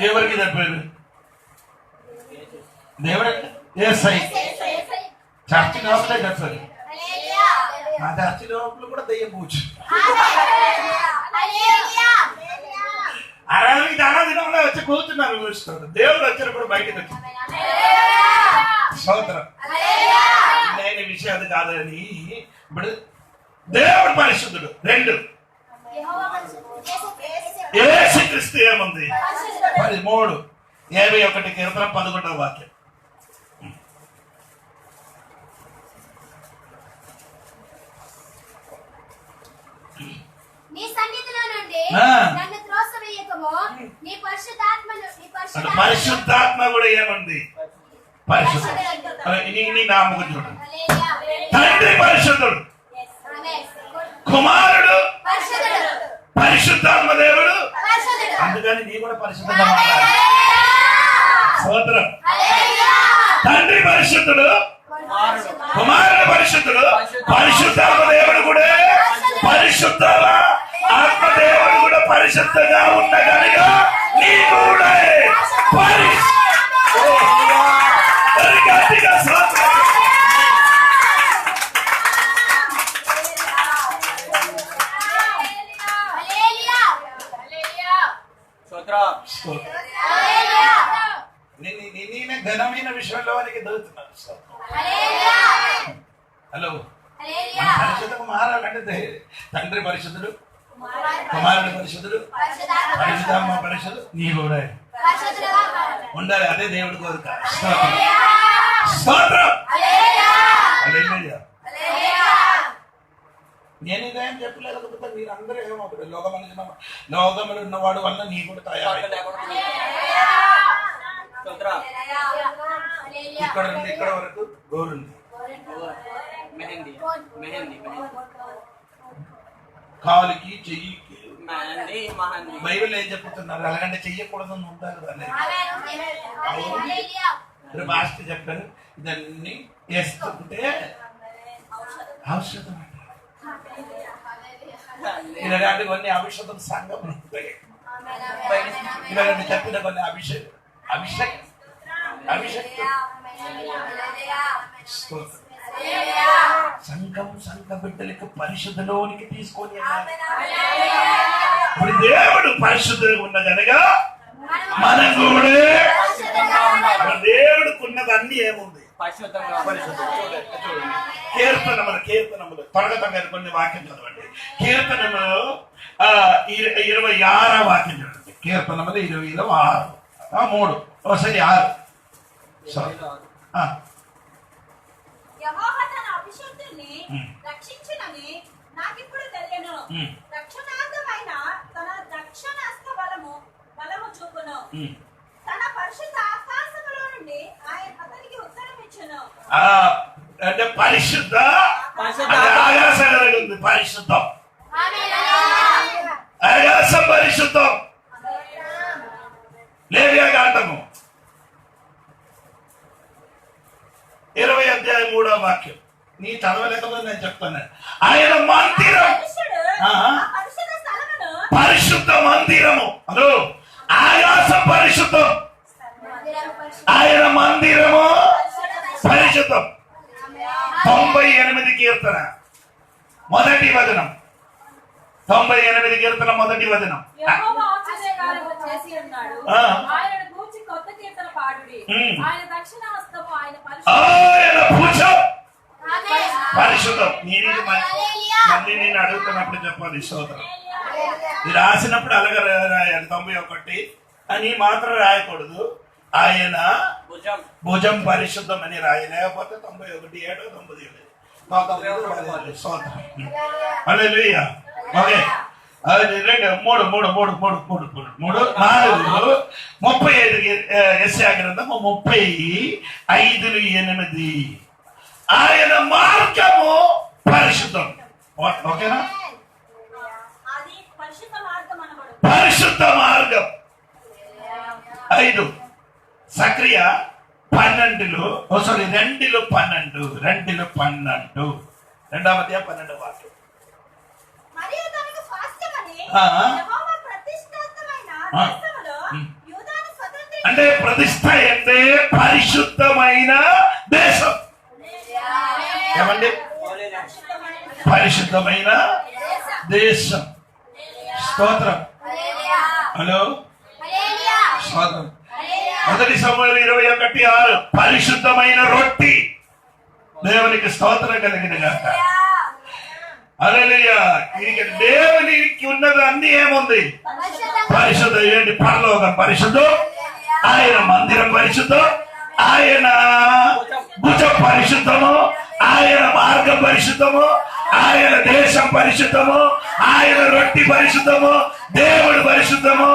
ఎవరికి చెప్పారు? దేవుడు యేసయ్య. చర్చి లోపలే చెప్పారు. ఆ చర్చి లోపల కూడా దెయ్యం కూర్చు. ఆరాధనలో వచ్చి కూర్చున్నారు. కూర్చున్నారు. దేవుడు వచ్చినప్పుడు బయటకు వచ్చి స్తోత్రం. నేను విషయం అది కాదని. ఇప్పుడు దేవుడు పరిశుద్ధుడు. 2 యేసుక్రీస్తు ఏముంది? 3 51 కీర్తన 11వ వాక్యం. నీ సన్నిధిలో నుండి నన్ను త్రోసివేయకము. నీ పరిశుద్ధాత్మ కూడా ఏముంది? పరిశుద్ధుడు. నీ నామకు చూడండి. తండ్రి పరిశుద్ధుడు, కుమారుడు పరిశుద్ధాత్మ దేవుడు. అందుకని నీ కూడా పరిశుద్ధంగా మాట్లాడు. స్తోత్రం. తండ్రి పరిశుద్ధుడు, కుమారుడు పరిశుద్ధుడు, పరిశుద్ధాత్మ దేవుడు కూడా పరిశుద్ధ ఆత్మదేవుడు కూడా పరిశుద్ధంగా ఉన్న కనుక నీ కూడా గట్టిగా స్తోత్రం. హలో, మన పరిశుద్ధంగా మారాలంటే తండ్రి పరిశుద్ధుడు, కుమారుడు పరిశుద్ధుడు, పరిశుద్ధమ్మ పరిశుద్ధుడు, నీ కూడా ఉండాలి. అదే దేవుడి కోరిక. స్తోత్రం. హల్లెలూయా. నేను ఇదేం చెప్పలేకపోతే మీరు అందరూ ఏమవుతుంది? లోకములు ఉన్నవాడు వల్ల నీ కూడా తయారు. ఇక్కడ నుండి ఇక్కడ వరకు గోరుంది, కాలుకి చెయ్యికి. బైబిల్ ఏం చెప్తున్నారు? అలాగంటే చెయ్యకూడదు ఉంటారు కదా. మాస్టర్ చెప్పారు, ఇదన్నీ వేస్తుంటే ఔషధం. ఇలాంటి కొన్ని ఔషధం సంఘం ఉంటాయి. ఇలాంటి చెప్పిన కొన్ని అభిషేకం సంఘ బిడ్డలకు పరిశుద్ధలోనికి తీసుకొని ఇప్పుడు దేవుడు పరిశుద్ధంగా ఉన్న కనుక మనం కూడా దేవుడికి అన్ని ఏముంది? కీర్తనములు త్వరగా కొన్ని వాక్యం చదవండి. కీర్తనములు 26వ వాక్యం చూడండి. కీర్తనములు 26 ఒకసారి 6. యెహోవా తన అభిషేకుని రక్షించునని నాకిప్పుడు తెలియను. రక్షణార్థమైన తన దక్షిణహస్త బలము చూపును. తన పరిశుద్ధ ఆకాశములో నుండి ఆయన అతనికి ఉత్తరం ఇచ్చును. అంటే పరిశుద్ధ ఆకాశం ఉంది. పరిశుద్ధం, ఆకాశం పరిశుద్ధం. లేవియా కాండము 20వ అధ్యాయం 3వ వాక్యం. నీ చదవలేకపోతే నేను చెప్తాను. ఆయన మందిరం, పరిశుద్ధ మందిరము. అదో ఆకాశం పరిశుద్ధం, ఆయన మందిరము పరిశుద్ధం. 98 కీర్తన మొదటి వచనం. 98 కీర్తన మొదటి వచనం. యెహోవా ఆశ్చర్యకార్యములు చేసి ఉన్నాడు. ఆయనను గూర్చి కొత్త కీర్తన పాడుడి. ఆయన దక్షిణ హస్తము ఆయన భుజం పరిశుద్ధం. మళ్ళీ నేను అడుగుతున్నప్పుడు చెప్పాలి. స్తోత్రం. ఇది రాసినప్పుడు అలాగే రాయాలి. 91 అని మాత్రం రాయకూడదు. ఆయన భుజం పరిశుద్ధం అని రాయి. లేకపోతే 91, 7, 97. స్తోత్రం. హల్లెలూయా. ఓకే, 2, 3, 4, 35 యెషయా గ్రంథము 35:8. ఆయన మార్గము పరిశుద్ధం. ఓకేనా? అది పరిశుద్ధ మార్గం అనబడు. పరిశుద్ధ మార్గం. 5 సక్రియ 12లో 2:12 2వ అధ్యాయం 12వ వాక్యం. మరియు తనకు స్వాస్థ్యమని యెహోవా ప్రతిష్ఠితమైన దేశములో యూదాను స్వతంత్రించును. అంటే ప్రతిష్ఠ అంటే పరిశుద్ధమైన దేశం. ఏమండి? పరిశుద్ధమైన దేశం. స్తోత్రం. హలో, స్తోత్రం. 1 సమూయేలు 21:6 పరిశుద్ధమైన రొట్టి. దేవునికి స్తోత్రం కలిగిన గాక. హల్లెలూయా. దేవునికి ఉన్నది అన్ని ఏముంది? పరిశుద్ధం. ఏంటి? పరలోకం పరిశుద్ధం, ఆయన మందిరం పరిశుద్ధం, ఆయన భుజం పరిశుద్ధము, ఆయన మార్గం పరిశుద్ధము, ఆయన దేశం పరిశుద్ధము, ఆయన రొట్టి పరిశుద్ధము, దేవుడు పరిశుద్ధము,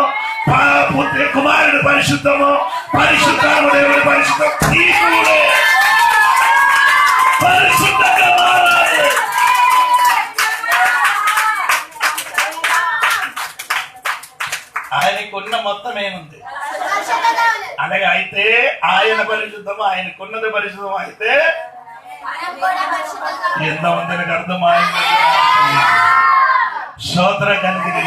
కుమారుడు పరిశుద్ధము, పరిశుద్ధము, దేవుడు పరిశుద్ధం. పరిశుద్ధంగా మారాలి. ఆయనకున్న మొత్తం ఏముంది? అలాగే అయితే ఆయన పరిశుద్ధము, ఆయనకున్నది పరిశుద్ధం అయితే ఎంతమందికి అర్థమైంది? స్తోత్రం కలిగింది.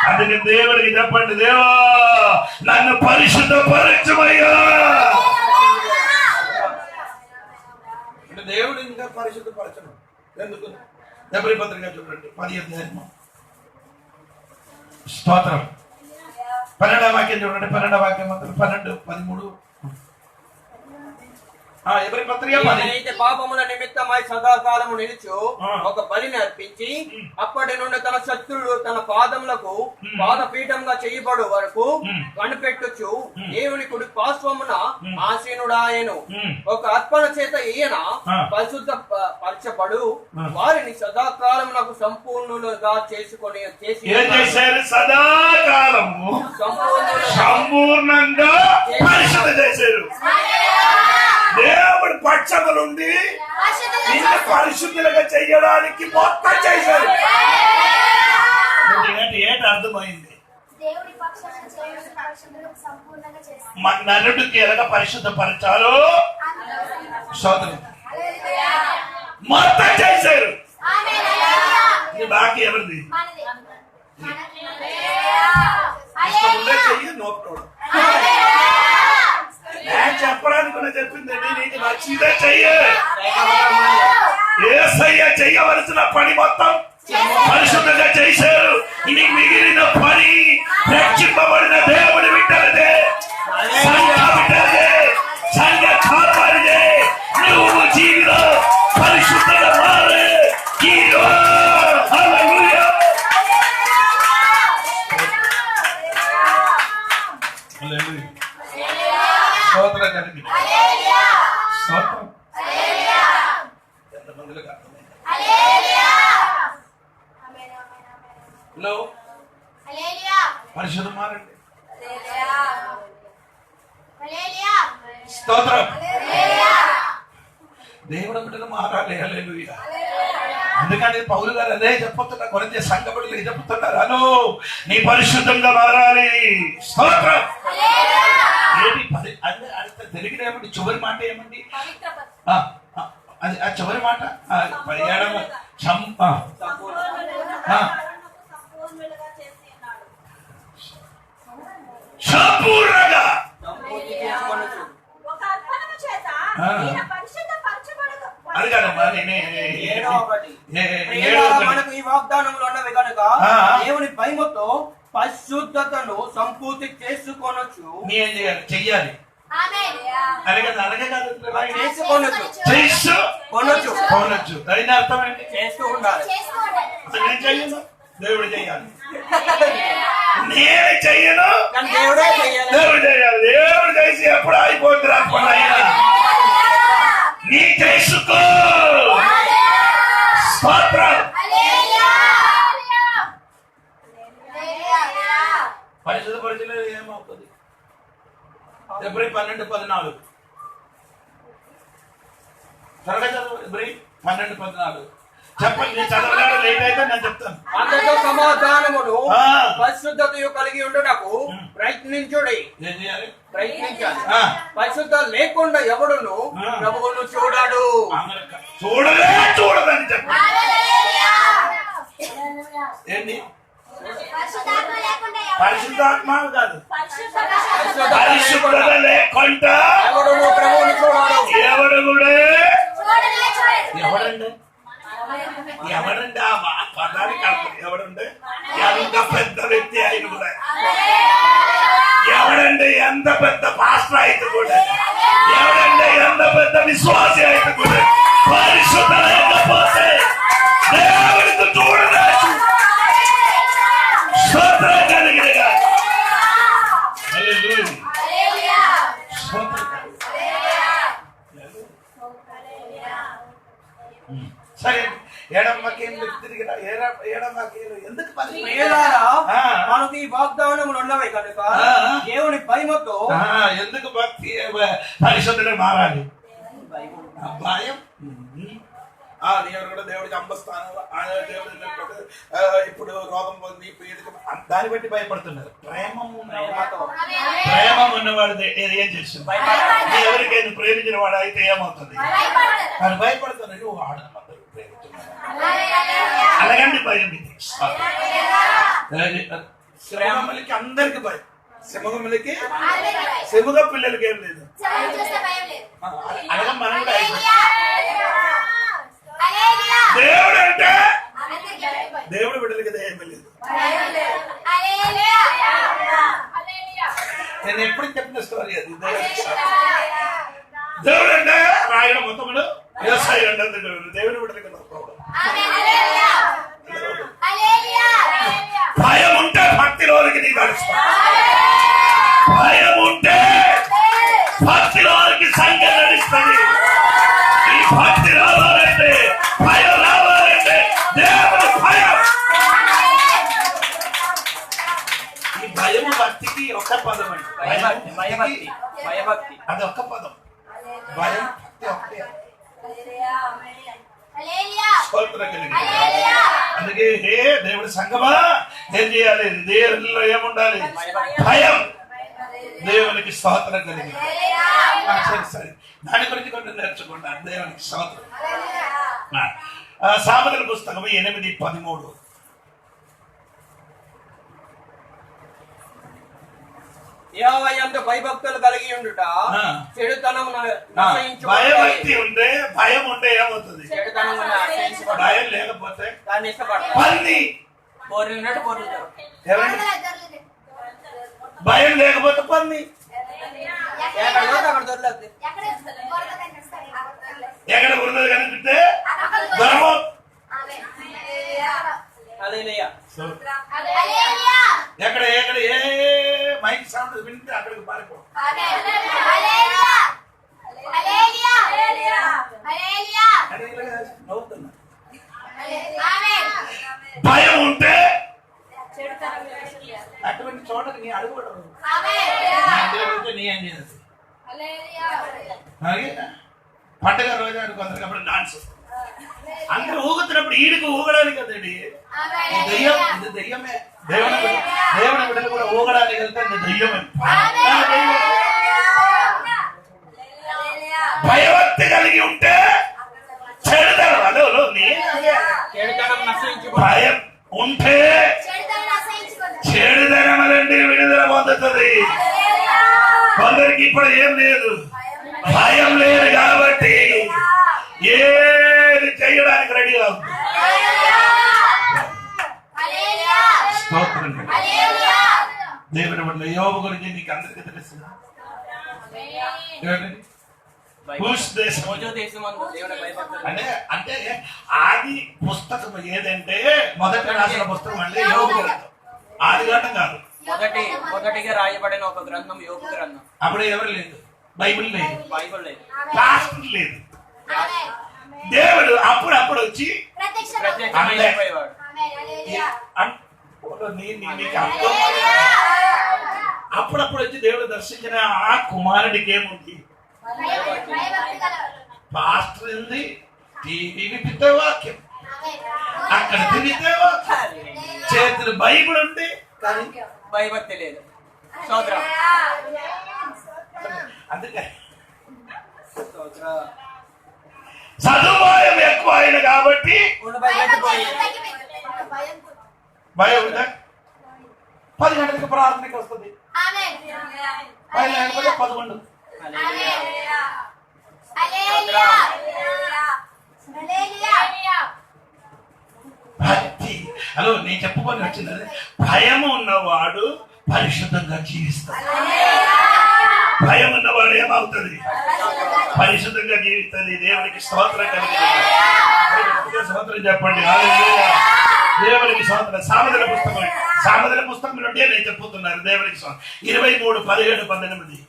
అందుకే దేవుడికి చెప్పండి, దేవా నన్ను పరిశుద్ధపరచమయ్యా. అంటే దేవుడు ఇంకా పరిశుద్ధపరచడం ఎందుకు? ఎబ్రీ పత్రిక చూడండి 10వ అధ్యాయము. స్తోత్రం. 12వ వాక్యం చూడండి. 12వ వాక్యం 12, 13. ఎవరి పత్రిక 10. అయితే పాపముల నిమిత్తమై సదాకాలము నిలుచు ఆ. ఒక బలిని అర్పించి అప్పటి నుండి తన శత్రుడు తన పాదములకు పాదపీఠంగా చేయబడు వరకు కనిపెట్టుచు దేవుని కుడి పార్శ్వమున ఆసీనుడాయను. ఒక అర్పణ చేత ఈయన పరిశుద్ధ పరచబడు వారిని సదాకాలమునకు సంపూర్ణులుగా చేసుకొని ఏం చేశారు? సదాకాలము సంపూర్ణంగా పరిశుద్ధ చేశారు. దేవుడు పక్షములుండి నిన్ను పరిశుద్ధులుగా చెయ్యడానికి మొత్తం చేశారు. ఏంటి అర్థమైంది? దేవుడి పక్షాన చేయవలసిన పరిశుద్ధులకు సంపూర్ణంగా చేశారు. మన నరుడికి ఎలాగ పరిశుద్ధపరచాలో సోదరు మొత్తం చేశారు. ఇది బాకీ ఎవరిది? మనది. ఇష్టం ఉంటే చెయ్యి, నోపుకోవడం. నేను చెప్పడానికి చెప్పిందండి, నీకు నచ్చిందే చెయ్యి. యేసయ్య చెయ్యవలసిన పని మొత్తం పరిశుద్ధంగా చేశారు. ఇది మిగిలిన పని రక్షింపబడిన దేవుడి బిడ్డలదే, సంఘ బిడ్డలదే, సంఘ కాపాడిదే. నువ్వు జీవిలో పరిశుద్ధంగా మారే. హల్లెలూయా. హల్లెలూయా. స్తోత్రం కలిగి స్తోత్రం. ఎంతమందికి అర్థమైంది? హలో, పరిశుద్ధం మారండి. స్తోత్రం. దేవుడు బిడ్డలు మారాలి. హల్లెలూయా. అందుకని పౌలు గారు అదే చెప్పుతున్నారు, కొరింథీ సంఘ బిడ్డలు చెప్పుతున్నారు, అను నీ పరిశుద్ధంగా మారాలి. స్తోత్రం. ఏంటి అంత తెలిగిన ఏమండి? చివరి మాట ఏమండి? అది ఆ చివరి మాట సంపూర్ణంగా అది కాదమ్మా. మనకు ఈ వాగ్దానములు ఉన్నవి కనుక దేవుని భయముతో పరిశుద్ధతను సంపూర్తి చేసుకొనొచ్చు. ఏం చేయాలి? చెయ్యాలి. అలాగే కాదు, చేసుకొనొచ్చు. చేసుకోనొచ్చు. అయిన అర్థం ఏంటి? చేస్తూ ఉండాలి. నేను చెయ్యను, దేవుడు చెయ్యాలి. నేను చెయ్యను, కానీ దేవుడే చేయాలి. దేవుడు చేయాలి. దేవుడు చేసి ఎప్పుడు అయిపోతుంది అనుకున్నా నీ చేసుకో. స్తోత్రం. పరిశుద్ధ పరిచయం ఏమవుతుంది? ఫిబ్రవరి 12-14 త్వరగా చదువు. ఫిబ్రవరి 12-14 చెప్పండి. నేను చదవడానికి లేట్ అయితే నేను చెప్తాను. అందరితో సమాధానమును పరిశుద్ధతయు కలిగి ఉండుటకు ప్రయత్నించుడి. ఏం చేయాలి? ప్రయత్నించాలి. పరిశుద్ధ లేకుండా ఎవడును ప్రభువును చూడాడు. చూడదని చెప్పండి. ఏంటి? పరిశుద్ధాత్మ కాదు, పరిశుద్ధత లేకుండా ఎవడును ప్రభువును చూడాడు. ఎవడు కూడా ఎవడండి? ఎవడండి? ఆ పదానికి అర్థం ఎవడండి? ఎంత పెద్ద వ్యక్తి అయిన కూడా ఎవడండి? ఎంత పెద్ద పాస్టర్ అయితే కూడా ఎవడండి? ఎంత పెద్ద విశ్వాసి అయితే కూడా పరిశుద్ధ లేకపోతే దేవుడికి చూడలేదు. స్తోత్రం కలిగినగా. హల్లెలూయా. స్తోత్రం. సరే, ఎడమకేళ్ళు తిరిగిన ఎడమకేళ్ళు ఎందుకు మనకు ఈ వాగ్దానములు ఉన్నవి కనుక దేవుని భయముతో ఎందుకు భక్తి పరిశుద్ధులు మారాలి? భయం. ఎవరు కూడా దేవుడికి అంబస్థానం, దేవుడు ఇప్పుడు రోగం పొంది దాన్ని బట్టి భయపడుతున్నారు. ప్రేమం ఉన్నవాడు ఏం చేస్తుంది? ఎవరికైనా ప్రేమించిన వాడు అయితే ఏమవుతుంది? వాడు భయపడుతున్నాడు. వాడు అలాగండి భయం. ఇది సింహములకి అందరికి భయం. సింహములకి సింహ పిల్లలకి ఏం లేదు. అలాగే మనం కూడా దేవుడు అంటే దేవుడు బిడ్డలకి ఏమీ లేదు. నేను ఎప్పుడు చెప్పిన స్టోరీ అది. దేవుడు అంటే వ్యవసాయం అంటే దేవుని బిడ్డలకి నో ప్రాబ్లం. భయం ఉంటే భక్తిలోనికి నీ నడుస్తా. భయం ఉంటే భక్తిలోనికి సంఖ్య నడుస్తుంది. ఈ భక్తి రావాలంటే, భయం రావాలంటే దేవుడు భయం. ఈ భయము భక్తికి ఒక పదం అండి. భయభక్తి అది ఒక్క పదం. భయం భక్తి ఒకటే. స్తోత్రం కలిగి. అందుకే దేవుడి సంగమా ఏం చేయాలి? దేవునిలో ఏముండాలి? భయం. దేవునికి స్తోత్రం కలిగి. సరే, దాని గురించి కొంచెం నేర్చుకుంటాను. దేవునికి స్తోత్రం. సామెతల పుస్తకం 8:13. యెహోవా యందు భయభక్తులు కలిగి ఉండుట చెడుతనం భయభక్తి ఉంటే, భయం ఉంటే ఏమవుతుంది? చెడుతనం భయం లేకపోతే దాన్ని ఇష్టపడతారు. పంది బోర్లినట్టు బోర్లుతారు. భయం లేకపోతే పంది ఎక్కడ పోతే అక్కడ దొరలేదు. ఎక్కడ ఉన్నది కనిపిస్తే ధర్మం. హల్లెలూయా. ఎక్కడ ఎక్కడ ఏ మైక్ సౌండ్ వింటే అక్కడికి పారిపో. నవ్వుతున్నా. భయం ఉంటే అటువంటి చోటకి నీ అడుగుపడవు. నీ ఏం చేయదు. పండుగ రోజు అనుకుంటారు అప్పుడు డాన్స్ అందరూ ఊగుతున్నప్పుడు ఈడికి ఊగడానికి కదండి. దెయ్యం, ఇది దెయ్యమే. దేవుని బిడ్డలు కూడా ఊగడానికి వెళ్తే ఇది దెయ్యమే. భయభక్తి కలిగి ఉంటే చెడుదనం. అదో భయం ఉంటే చెడుదనమలండి విడుదల పొందుతుంది. కొందరికి ఇప్పుడు ఏం లేదు, భయం లేదు కాబట్టి ఏది చేయడానికి రెడీగా ఉంది. దేవుని వల్ల యోబు గురించి నీకు అందరికీ తెలుసు. అంటే ఆది పుస్తకం ఏదంటే మొదటి రాసిన పుస్తకం అంటే యోబు గ్రంథం. ఆది గ్రంథం కాదు, మొదటిగా రాయబడిన ఒక గ్రంథం యోబు గ్రంథం. అప్పుడు ఎవరు లేదు, బైబిల్ లేదు, బైబిల్ లేదు, పాస్టర్ లేదు. దేవుడు అప్పుడప్పుడు వచ్చి ప్రత్యక్షమైపోయేవాడు. అప్పుడప్పుడు వచ్చి దేవుడు దర్శించిన ఆ కుమారుడికి ఏముంది? పాస్టర్ ఉంది, టీవీ విప్పితే వాక్యం, అక్కడ తిరిగితే వాక్యం, చేతులు బైబిల్ ఉంది కానీ భయభక్తి లేదు. స్తోత్రం. అందుకే సదుపాయం ఎక్కువ అయిన కాబట్టి భయం ఉందా? 10 గంటలకు ప్రార్థనకి వస్తుంది, 11. భక్తి. హలో, నేను చెప్పుకొని వచ్చింది, భయం ఉన్నవాడు పరిశుద్ధంగా జీవిస్తాడు. భయం ఉన్నవాడు ఏమవుతుంది? పరిశుద్ధంగా జీవిస్తుంది. దేవునికి స్తోత్రం కలిగింది. స్తోత్రం చెప్పండి. హల్లెలూయా. దేవునికి స్తోత్రం. సామెతల పుస్తకం నుండి నేను చెప్పుతున్నాను. దేవునికి స్తోత్రం. 23:17-18.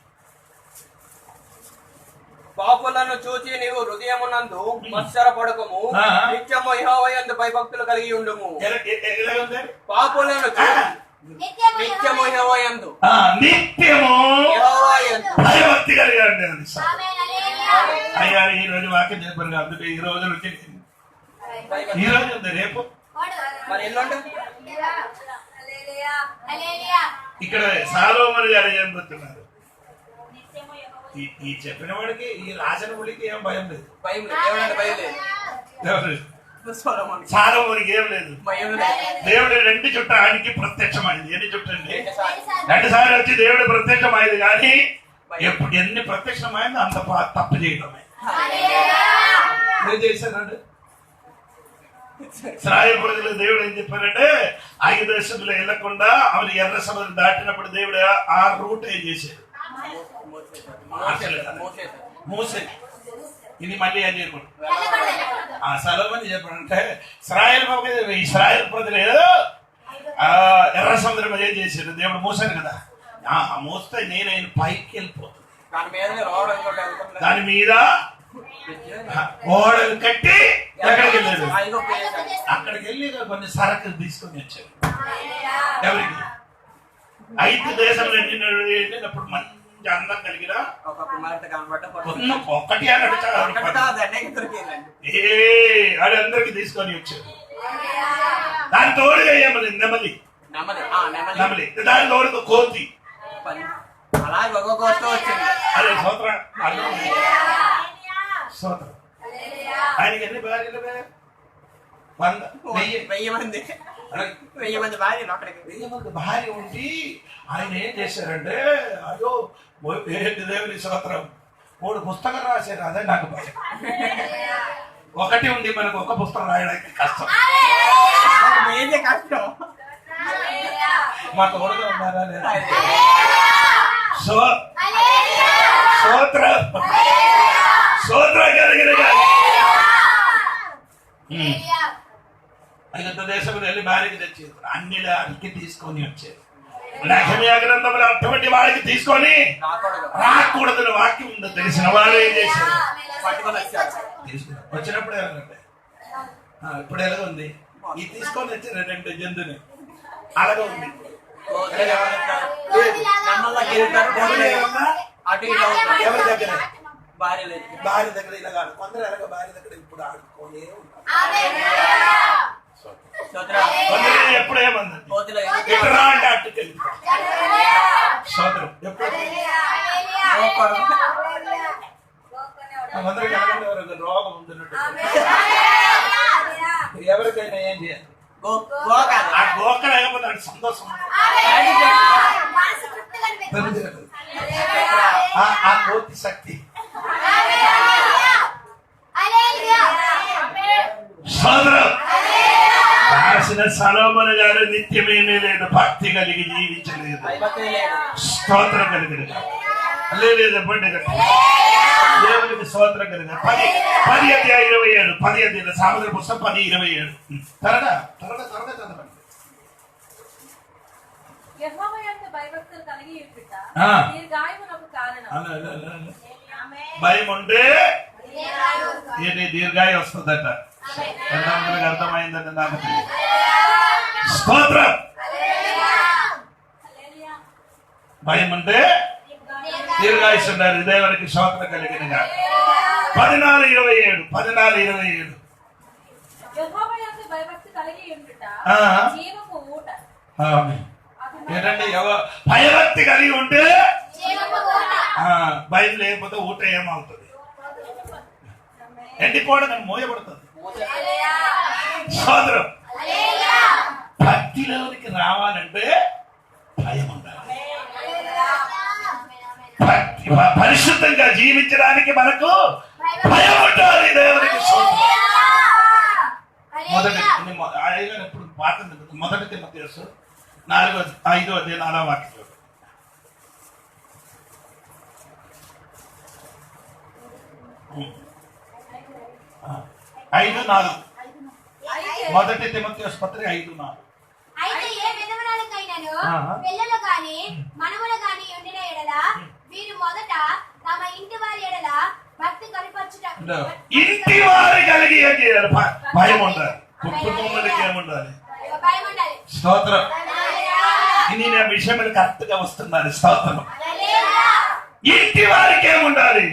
పాపులను చూచి నీవు హృదయమునందు మత్సరపడకము, నిత్యము యెహోవా యందు భయభక్తులు కలిగి ఉండుము. పాపులను నిత్యము యెహోవా యందు భయభక్తి కలిగి ఉండండి. అయ్యా, ఈ రోజు వాక్యం చెప్పారు అందుకే ఈ రోజు నుంచి ఈ రోజు ఉంది, రేపు మరి ఎల్లుండి ఇక్కడ సాలోమోను గారు ఏం చెప్తున్నారు? ఈ చెప్పిన వాడికి, ఈ రాసిన వాడికి ఏం భయం లేదు. భయం లేదు. భయం లేదు. సాలోమోనికి ఏం లేదు. దేవుడు 2 చుట్ట ఆయనకి ప్రత్యక్షమైంది. ఎన్ని చుట్ట అండి? 2 సార్లు వచ్చి దేవుడు ప్రత్యక్షమైంది. కానీ ఎప్పుడు ఎన్ని ప్రత్యక్షమైంది అంత తప్పు చేయడమే. ఏం చేశారండి? ఇశ్రాయేలు ప్రజలు దేవుడు ఏం చెప్పారంటే, 5 దేశంలో వెళ్లకుండా అవి ఎర్ర సముద్రం దాటినప్పుడు దేవుడు ఆ రూట్ ఏం చేశాడు? మూసే. ఇది మళ్ళీ ఏం చేయకూడదు. ఆ సలోమని చెప్పాడంటే ఇస్రాయేల్ ప్రజలు ఏదో ఎర్ర సముద్రం ఏం చేశారు, దేవుడు మోసాడు కదా, ఆ మోస్తే నేను పైకి వెళ్ళిపోతుంది, దాని మీద ఓడలు కట్టి ఎక్కడికి వెళ్ళాడు, అక్కడికి వెళ్ళి కొన్ని సరుకులు తీసుకొని వచ్చారు. ఎవరికి? 5 దేశంలో వెళ్ళినప్పుడు మంచి అందం కలిగిన ఒకటి అది అందరికి తీసుకొని వచ్చారు. దాని తోడుగా ఏమని నెమలి, దాని తోడుగా కోతి, అదే సోత్రం. సోత్రం ఆయనకి ఎన్ని భార్యలు? 1000 మంది భార్య ఉండి ఆయన ఏం చేశారంటే, అయ్యో ఏంటి దేవుని స్తోత్రం, 3 పుస్తకాలు రాశారు. అదే నాకు భయం. ఒకటి ఉంది, మనకు ఒక పుస్తకం రాయడానికి కష్టం. మా తోడుగా ఉన్నారా లేదా? స్తోత్రం కలిగిన ఆయన దేశంలో వెళ్ళి భార్యకి తెచ్చారు, అన్ని అడిగి తీసుకొని వచ్చారు. నెహెమ్యా గ్రంథంలో అటువంటి వాడికి తీసుకొని రాకూడదని వాక్యం ఉందో తెలిసిన వాడు ఏం చేశారు, వచ్చినప్పుడు ఏమనంటే ఇప్పుడు ఎలాగ ఉంది, ఈ తీసుకొని వచ్చారు 2 జంతువుని, అలాగే ఉంది. ఎవరి దగ్గర? భార్య దగ్గర. ఇలా కాదు, కొందరు ఎలాగ భార్య దగ్గర ఇప్పుడు ఆడుకోనే ఉన్నారు. ఎప్పుడు ఏమంది ఎట్రా అంటే అట్టుకెళ్ళి సోదరం ఎప్పుడు అందరికి రోగం ఉంటున్నట్టు ఎవరికైనా ఏం చేయాలి, ఆ గోక లేకపోతే అది సంతోషం, ఆ కోతి శక్తి. సోదరం రాసిన సలోమోను గారు నిత్యమేమీ లేదు, భక్తి కలిగి జీవించలేదు, స్తోత్రం కలిగిన లేదు పండుగ దేవునికి స్తోత్రం కలిగిన 10:27 10 సామెతల పుస్తకం 10:27 త్వరగా చదవండి. యెహోవా యందు భయభక్తులు కలిగి ఉండుట దీర్ఘాయువునకు కారణం. భయం ఉంటే దీర్ఘాయు వస్తుందట. ఎంతమందికి అర్థమైందని నాకు తెలియదు. స్తోత్రం. భయం అంటే దీర్ఘాయుష్ ఉండాలి. దేవునికి స్తోత్రం కలిగిన 14:27 14:27 యెహోవా యందు భయభక్తి కలిగి ఉండుట జీవపు ఊట. ఏంటంటే భయభక్తి కలిగి ఉంటే భయం లేకపోతే ఊట ఏమవుతుంది, ఎండిపోవడం మోయబడుతుంది. సోదరం భక్తిలోనికి రావాలంటే భయం ఉండాలి. పరిశుద్ధంగా జీవించడానికి మనకు భయం ఉండాలి. దేవునికి ఎప్పుడు పాత మొదటి తిమోథెయుసు 4:5 వాక్యం 5:4 మొదటి తిమోథెయుసు పత్రిక 5:4. అయితే ఏ విధములకైనను పిల్లలు గాని మనములు గాని ఉండిన ఎడల వీరు మొదట తమ ఇంటి వారి ఎడల భక్తి కనపరచుట. ఇంటి వారి కలిగి ఏం చేయాలి? భయం ఉండాలి. కుటుంబానికి ఏముండాలి? భయం ఉండాలి. స్తోత్రం. నేను ఆ విషయంలో కరెక్ట్ గా వస్తున్నాను. స్తోత్రం. ఇంటి వారికి ఏముండాలి?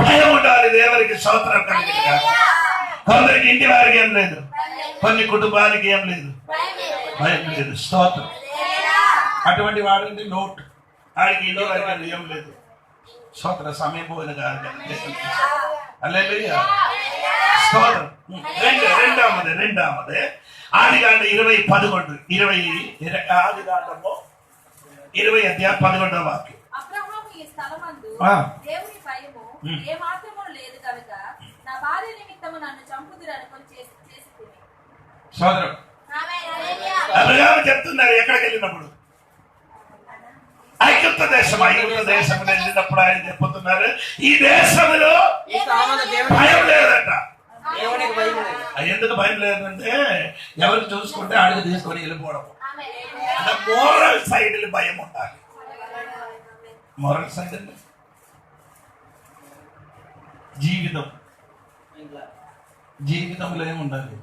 భయం ఉండాలి. దేవునికి స్తోత్రం కలిగి. కొందరికి ఇంటి వారికి ఏం లేదు, కొన్ని కుటుంబానికి ఏం లేదు, భయం లేదు. స్తోత్రం. అటువంటి వాడి నోట్ ఆడికి ఇంటి వారికి ఏం లేదు. స్తోత్ర సమయం పోయిన స్తోత్రం. రెండవది ఆదికాండ 20:11 ఆదికాండము 20:11 వాక్యం. అబ్రహాము ఈ స్థలమందు దేవుని భయము ఏ మాత్రము లేదు కనుక నా భార్య నిమిత్తము నన్ను చంపుదురు అనుకొని చేసి సోదరం అబ్రహాము చెప్తున్నారు ఎక్కడికి వెళ్ళినప్పుడు ఐగుప్త దేశం వెళ్ళినప్పుడు ఆయన చెప్పుతున్నారు, ఈ దేశంలో ఈ స్థలమందు దేవుని భయం లేదట. దేవునికి భయం లేదు. ఎందుకు భయం లేదంటే ఎవరు చూసుకుంటే అడుగు తీసుకొని వెళ్ళిపోవడం. మోరల్ సైడ్ భయం ఉండాలి. మోరల్ సైడ్ అంటే జీవితంలో ఏముండాలి?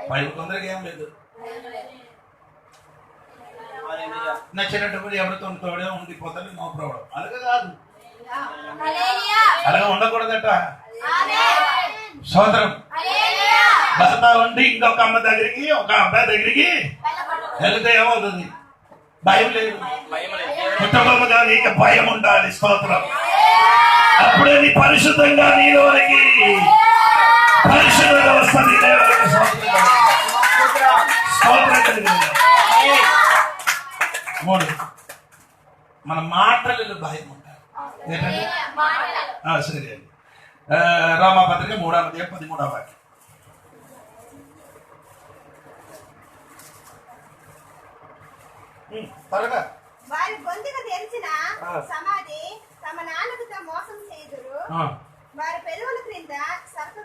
భయం కొందరికి ఏం లేదు. నచ్చినట్టు కూడా ఎవరితో తోడే ఉండిపోతాడు, నో ప్రాబ్లం. అలాగే కాదు, అలాగే ఉండకూడదట. సోదరం, భర్త ఉండి ఇంకొక అమ్మ దగ్గరికి, ఒక అబ్బాయి దగ్గరికి వెళితే ఏమవుతుంది? భయం లేదు. కుటుంబంగా నీకు భయం ఉండాలి. స్తోత్రం. అప్పుడే నీ పరిశుద్ధంగా నీలోనికి పరిశుద్ధంగా వస్తుంది. మూడు, మన మాటలలో భయం ఉండాలి. ఏంటంటే సరే అండి. రామపత్రిక 3:13 వాక్యం. త్వరగా. వారి గొంతుకు తెరిచిన సమాధి తమ నాన్నకు తమ మోసం చేయుదురు. వారి పెదవుల క్రింద సర్ప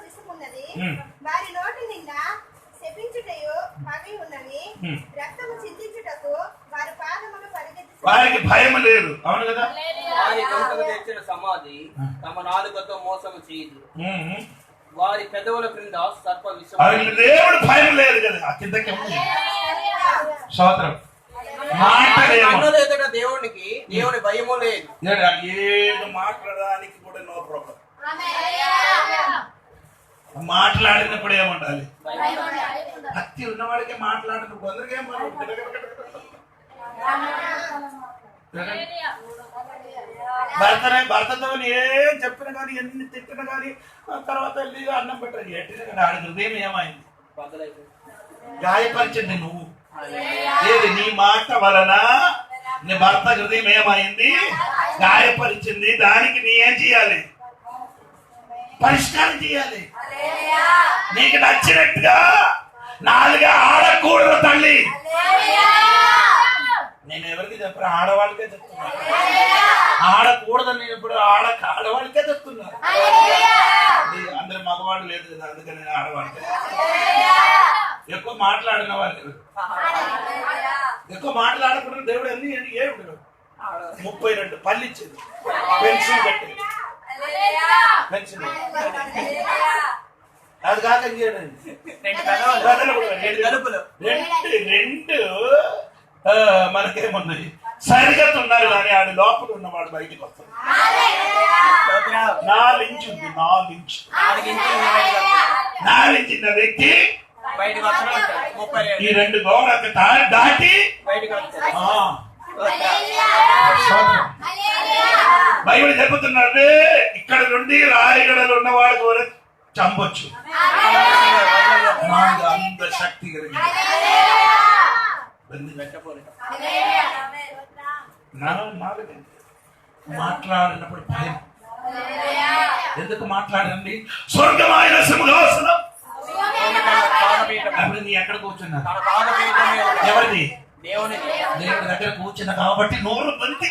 విసుమున్నది. వారి నోటి నిండా శపించుటయు పగై ఉన్నవి. రక్తము చిందించుటకు వారి పాదములు పరిగెత్తి. వారికి భయం లేదు. అవును కదా? వారి గొంతుకు తెరిచిన సమాధి తమ నాలుకతో మోసము చేయదు. వారి పెదవుల క్రింద సర్ప విసుము. దేవుడు భయం లేదు కదా. కిందకి స్తోత్రం. దేవునికి దేవుని భయము లేదు. ఏది మాట్లాడడానికి కూడా నో ప్రాబ్లం. మాట్లాడినప్పుడు ఏముండాలి? భక్తి ఉన్నవాడికి మాట్లాడినప్పుడు అందరికీ భర్తతో ఏం చెప్పిన కానీ, ఎన్ని తిట్టిన కానీ, తర్వాత వెళ్ళి అన్నం పెట్టాలి. ఎట్టిన కానీ ఆడి హృదయం ఏమైంది? గాయపరిచింది నువ్వు. ఏది నీ మాట వలన నీ భర్త హృదయం ఏమైంది? గాయపరిచింది. దానికి నీ ఏం చేయాలి? పరిష్కారం చేయాలి. నీకు నచ్చినట్టుగా నాలుగా ఆడకూడదు తల్లి. నేను ఎవరికి చెప్పరా? ఆడవాళ్ళకే చెప్తున్నా. ఆడకూడదని నేను ఇప్పుడు ఆడవాళ్ళకే చెప్తున్నా. అందరు మగవాళ్ళు లేదు కదా, అందుకని నేను ఆడవాళ్ళకే. ఎక్కువ మాట్లాడిన వాళ్ళు, ఎక్కువ మాట్లాడకుండా దేవుడు అన్ని ఏడు 32 పళ్ళు ఇచ్చింది. పెన్షన్ కట్టి పెన్షన్ అది కాక రెండు మనకేమున్నాయి? సరిగత ఉన్నారు కానీ ఆడి లోపల ఉన్నవాడు బయటికి వస్తాడు. 4 ఇంచు ఉంది. 4 ఇంచు వ్యక్తి ఈ 2 గోడకు దాటి బైబిల్ చెబుతున్నాడు, ఇక్కడ నుండి రాయగడలు ఉన్నవాడు కూడా చంపొచ్చు. అంత శక్తి కలిగి మాట్లాడినప్పుడు భయం ఎందుకు? మాట్లాడండి. స్వర్గమైన సింహాసనం అప్పుడు నీ ఎక్కడ కూర్చున్నా? ఎవరిది? దేవుడి దగ్గర కూర్చున్నా కాబట్టి నోరు బంతి.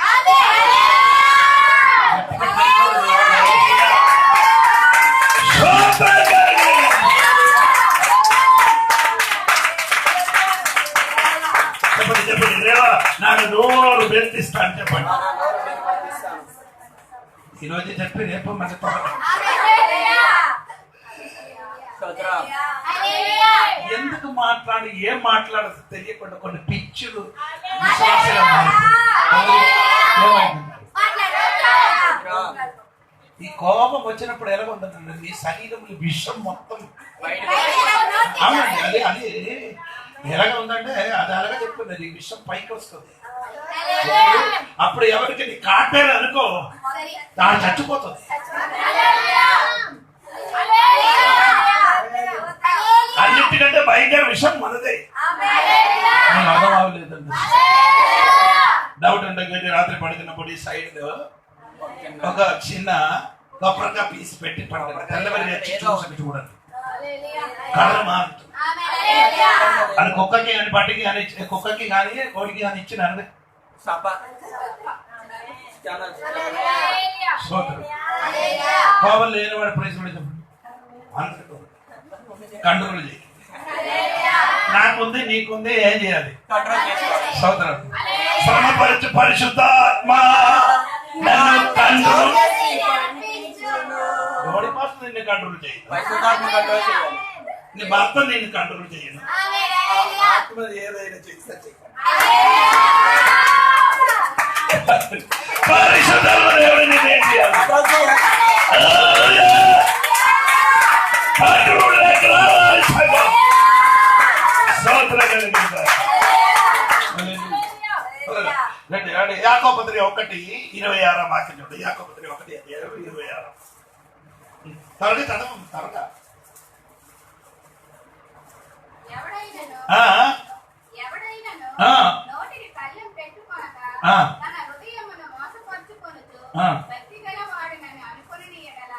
చెప్పండి దేవా, నాకు నోరు బెంతిస్తాను చెప్పండి. ఈరోజు చెప్పి రేపు మనకి ఎందుకు మాట్లాడి ఏం మాట్లాడదు తెలియకుండా కొన్ని పిచ్చులు ఈ కోపం వచ్చినప్పుడు ఎలా ఉంటుందండి? మీ శరీరంలో విషం మొత్తం అవునండి. అది ఎలాగ ఉందంటే అది అలాగే చెప్తుంది, ఈ విషయం పైకి వస్తుంది. అప్పుడు ఎవరికి నీ కాటేరు అనుకో, దాన్ని చచ్చిపోతుంది. అన్నిటికంటే భయంకర విషయం మనదే. అర్థం అవ్వలేదండి. డౌట్ అంటే రాత్రి పడుకున్నప్పుడు ఈ సైడ్ ఒక చిన్న కొబ్బరిగా పీస్ పెట్టి పడుతుంది. తెల్లవరి చూసి చూడండి, కళ్ళ మారుతుంది. అది కుక్కకి కానీ పట్టికి కానీ, కుక్కకి కానీ కోడికి కానీ ఇచ్చిన సప చాలా స్తోత్రం. కోపం లేని వాడు ప్రైజ్ కూడా చెప్పండి. అందరికీ కంట్రోల్ చేయి. నాకుంది నీకుంది ఏం చేయాలి? కంట్రోల్ చేసుకోవాలి. స్తోత్రం. సమపరచు పరిశుద్ధాత్మ నన్ను కంట్రోల్. ఎవడి పాస్ నిన్ను కంట్రోల్ చేయి. పరిశుద్ధాత్మ కంట్రోల్ చేయాలి. నీ భర్త నిన్ను కంట్రోల్ చేయను. ఆత్మ ఏదైనా చేస్తే చెయ్యి. పరిశుద్ధాత్మ దేవుడు నిన్ను ఏం చేయాలి? కంట్రోల్ చేయాలి. కంట్రోల్ లేకుండా స్తోత్రం కలిగిందా? రండి రండి. యాకోబు పత్రిక 1:26 వాక్యం చూడండి. యాకోబు పత్రిక 1:26. త్వరగా చదవం త్వరగా. ఎవడైనను ఆ, ఎవడైనను ఆ. నోటికి కళ్ళెం పెట్టుకొనక ఆ. తన హృదయమును మోసపరుచుకొనుచు ఆ. భక్తి గలవాడునని అనుకొనిన యెడల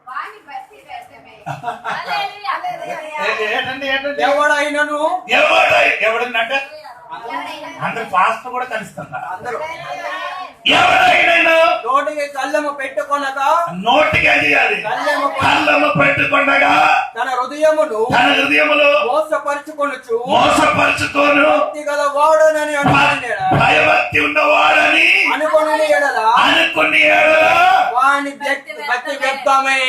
వాని భక్తి వ్యర్థమే. ఏంటండి ఏంటండి? ఎవడైనను ఎవడంటే ఎవడైనను అందరు ఫాస్ట్ కూడా కలుస్తుందా? అందరూ ఎవడైనా నోటికి కళ్ళెము పెట్టుకొనక నోటికి ఏం చేయాలి? కళ్ళము పెట్టుకుండగా తన హృదయమును తన హృదయములో మోసపరుచుకొనుచు మోసపరుచుకోను భక్తి గల వాడునని భయభక్తి ఉన్నవాడని అనుకుని ఎడల అనుకుని వాని భక్తి వ్యర్థమే.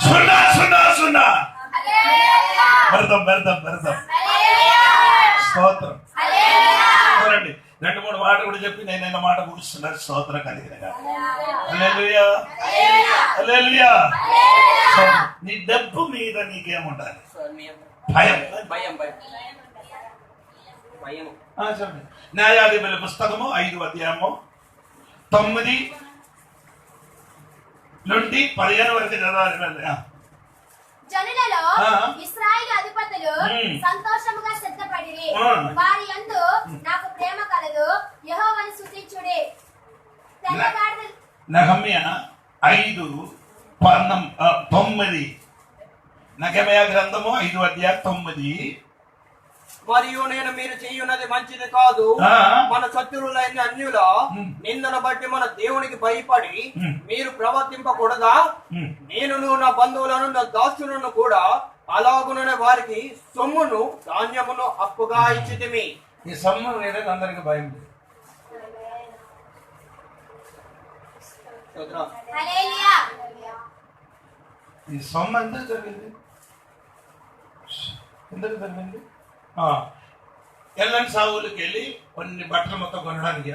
సున్నా సున్నా సున్నా వ్యర్థం వ్యర్థం వ్యర్థం. స్తోత్రం. చూడండి 2-3 మాటలు కూడా చెప్పి నేనైనా మాట కూర్చున్నాను. స్తోత్రం కలిగిన హల్లెలూయా హల్లెలూయా. నీ డబ్బు మీద నీకేముండాలి? భయం. భయం భయం భయము. చూడండి న్యాయాధిపతుల పుస్తకము 5వ అధ్యాయము 9 నుండి 15 వరకు చదవాలి. జనులలో ఆ. ఇశ్రాయేలు అధిపతులు సంతోషముగా సిద్ధపడిరి. వారి యందు నాకు ప్రేమ కలదు. యెహోవాను స్తుతించుడి. తెల్లగాడిద నెహమ్య 5:9. నెహమ్య గ్రంథము 5వ అధ్యాయం 9. మరియు నేను మీరు చేయున్నది మంచిది కాదు. ఆ. మన శత్రువులైన అన్యుల నిందను బట్టి మన దేవునికి భయపడి మీరు ప్రవర్తింపకూడదా? నేను నా బంధువులను నా దాసులను కూడా అలాగుననే వారికి సొమ్మును ధాన్యమును అప్పుగా ఇచ్చితిమి. ఈ సొమ్ము వేరే అందరికి భయం లేదు. హల్లెలూయా. ఈ సొమ్ము ఎందుకు జరిగింది? ఎందుకు జరిగింది? ఎల్లని సాగులకి వెళ్ళి కొన్ని బట్టలు మొత్తం కొనడానికి.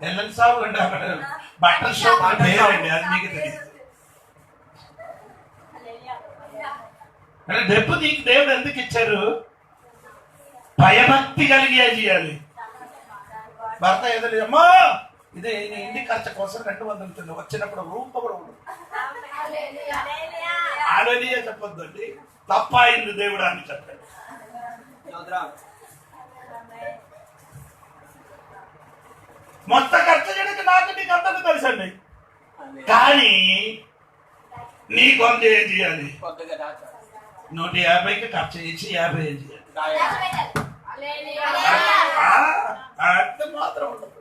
ఎల్లని సాగు అంటే అక్కడ బట్టల షాప్ పేరండి, అది మీకు తెలియదు. అంటే డబ్బు నీకు దేవుడు ఎందుకు ఇచ్చారు? భయభక్తి కలిగి చేయాలి. భర్త ఏదో లేదు, అమ్మా ఇదే నీ ఇంటి ఖర్చు కోసం 200 వచ్చినప్పుడు రూపంలో ఆలోచన చెప్పొద్దు అండి. తప్పాయింది దేవుడు అని చెప్పాడు. మొత్తం ఖర్చు చేయడానికి నాకు నీకు అందరూ తెలుసండి. కానీ నీ కొంత ఏం చేయాలి? 150కి ఖర్చు చేసి 50 ఏం చేయాలి? అంత మాత్రం ఉండదు.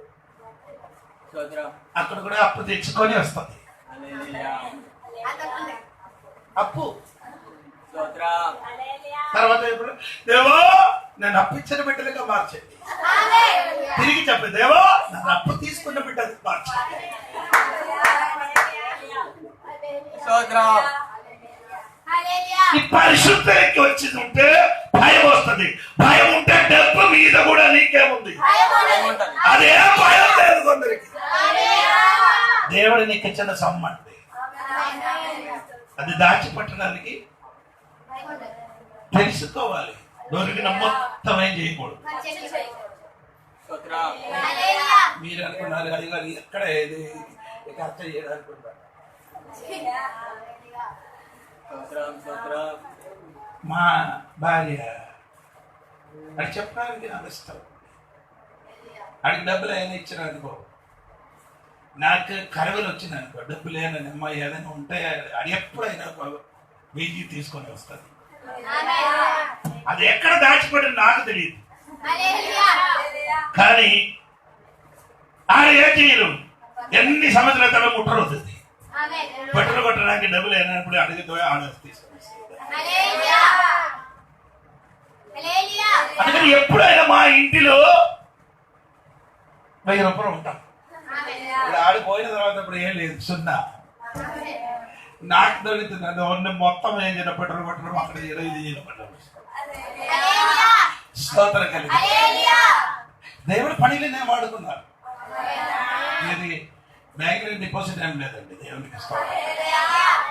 అక్కడ కూడా అప్పు తెచ్చుకొని వస్తుంది. అప్పు తర్వాత ఎప్పుడు దేవా నేను అప్పిచ్చిన బిడ్డలుగా మార్చండి. తిరిగి చెప్పే దేవా నన్ను అప్పు తీసుకున్న బిడ్డలకు మార్చండి. ఈ పరిశుద్ధకి వచ్చింది ఉంటే భయం వస్తుంది. భయం ఉంటే డబ్బు మీద కూడా నీకేముంది? అదే భయం లేదు కొందరికి. దేవుడు నీకు ఇచ్చిన సమ్మండి, అది దాచిపెట్టడానికి తెలుసుకోవాలి. దొరికిన మొత్తం ఏం చేయకూడదు. మీరు అనుకున్నారు అది కాదు ఎక్కడ ఏది ఖర్చు చేయడానికి. మా భార్య అది చెప్పడానికి నాకు ఇష్టం. అడిగి డబ్బులు ఏమైనా ఇచ్చిన అనుకో, నాకు కరవలు వచ్చింది అనుకో, డబ్బులు ఏమైనా అమ్మాయి ఏదైనా ఉంటే అది ఎప్పుడైనా వెయ్యి తీసుకొని వస్తుంది. ఆమేన్. అది ఎక్కడ దాచిపడి నాకు తెలియదు, హల్లెలూయా. కానీ ఆడ ఏం చేయరు. ఎన్ని సంవత్సరాల తర్వాత ముట్టరు అవుతుంది. ఆమేన్. బట్టలు కొట్టడానికి డబ్బులు అయినప్పుడు అడిగితే ఆడేసి తీసుకొని వస్తుంది. హల్లెలూయా. హల్లెలూయా. అందుకని ఎప్పుడైనా మా ఇంటిలో 1000 రూపాయలు ఉంటాం. ఆమేన్. ఇప్పుడు ఆడిపోయిన తర్వాత ఇప్పుడు ఏం లేదు, సున్నా. నాకు దొరుకుతుంది మొత్తం ఏం చేయడం, పెట్రోల్ కొట్టడం, అక్కడ చేయడం, ఇది చేయడం. హల్లెలూయా. స్తోత్రం కలిగి హల్లెలూయా. దేవుడు పనిలోనే వాడుకున్నారు. ఇది బ్యాంకులో డిపాజిట్ ఏం లేదండి. దేవునికి స్తోత్రం.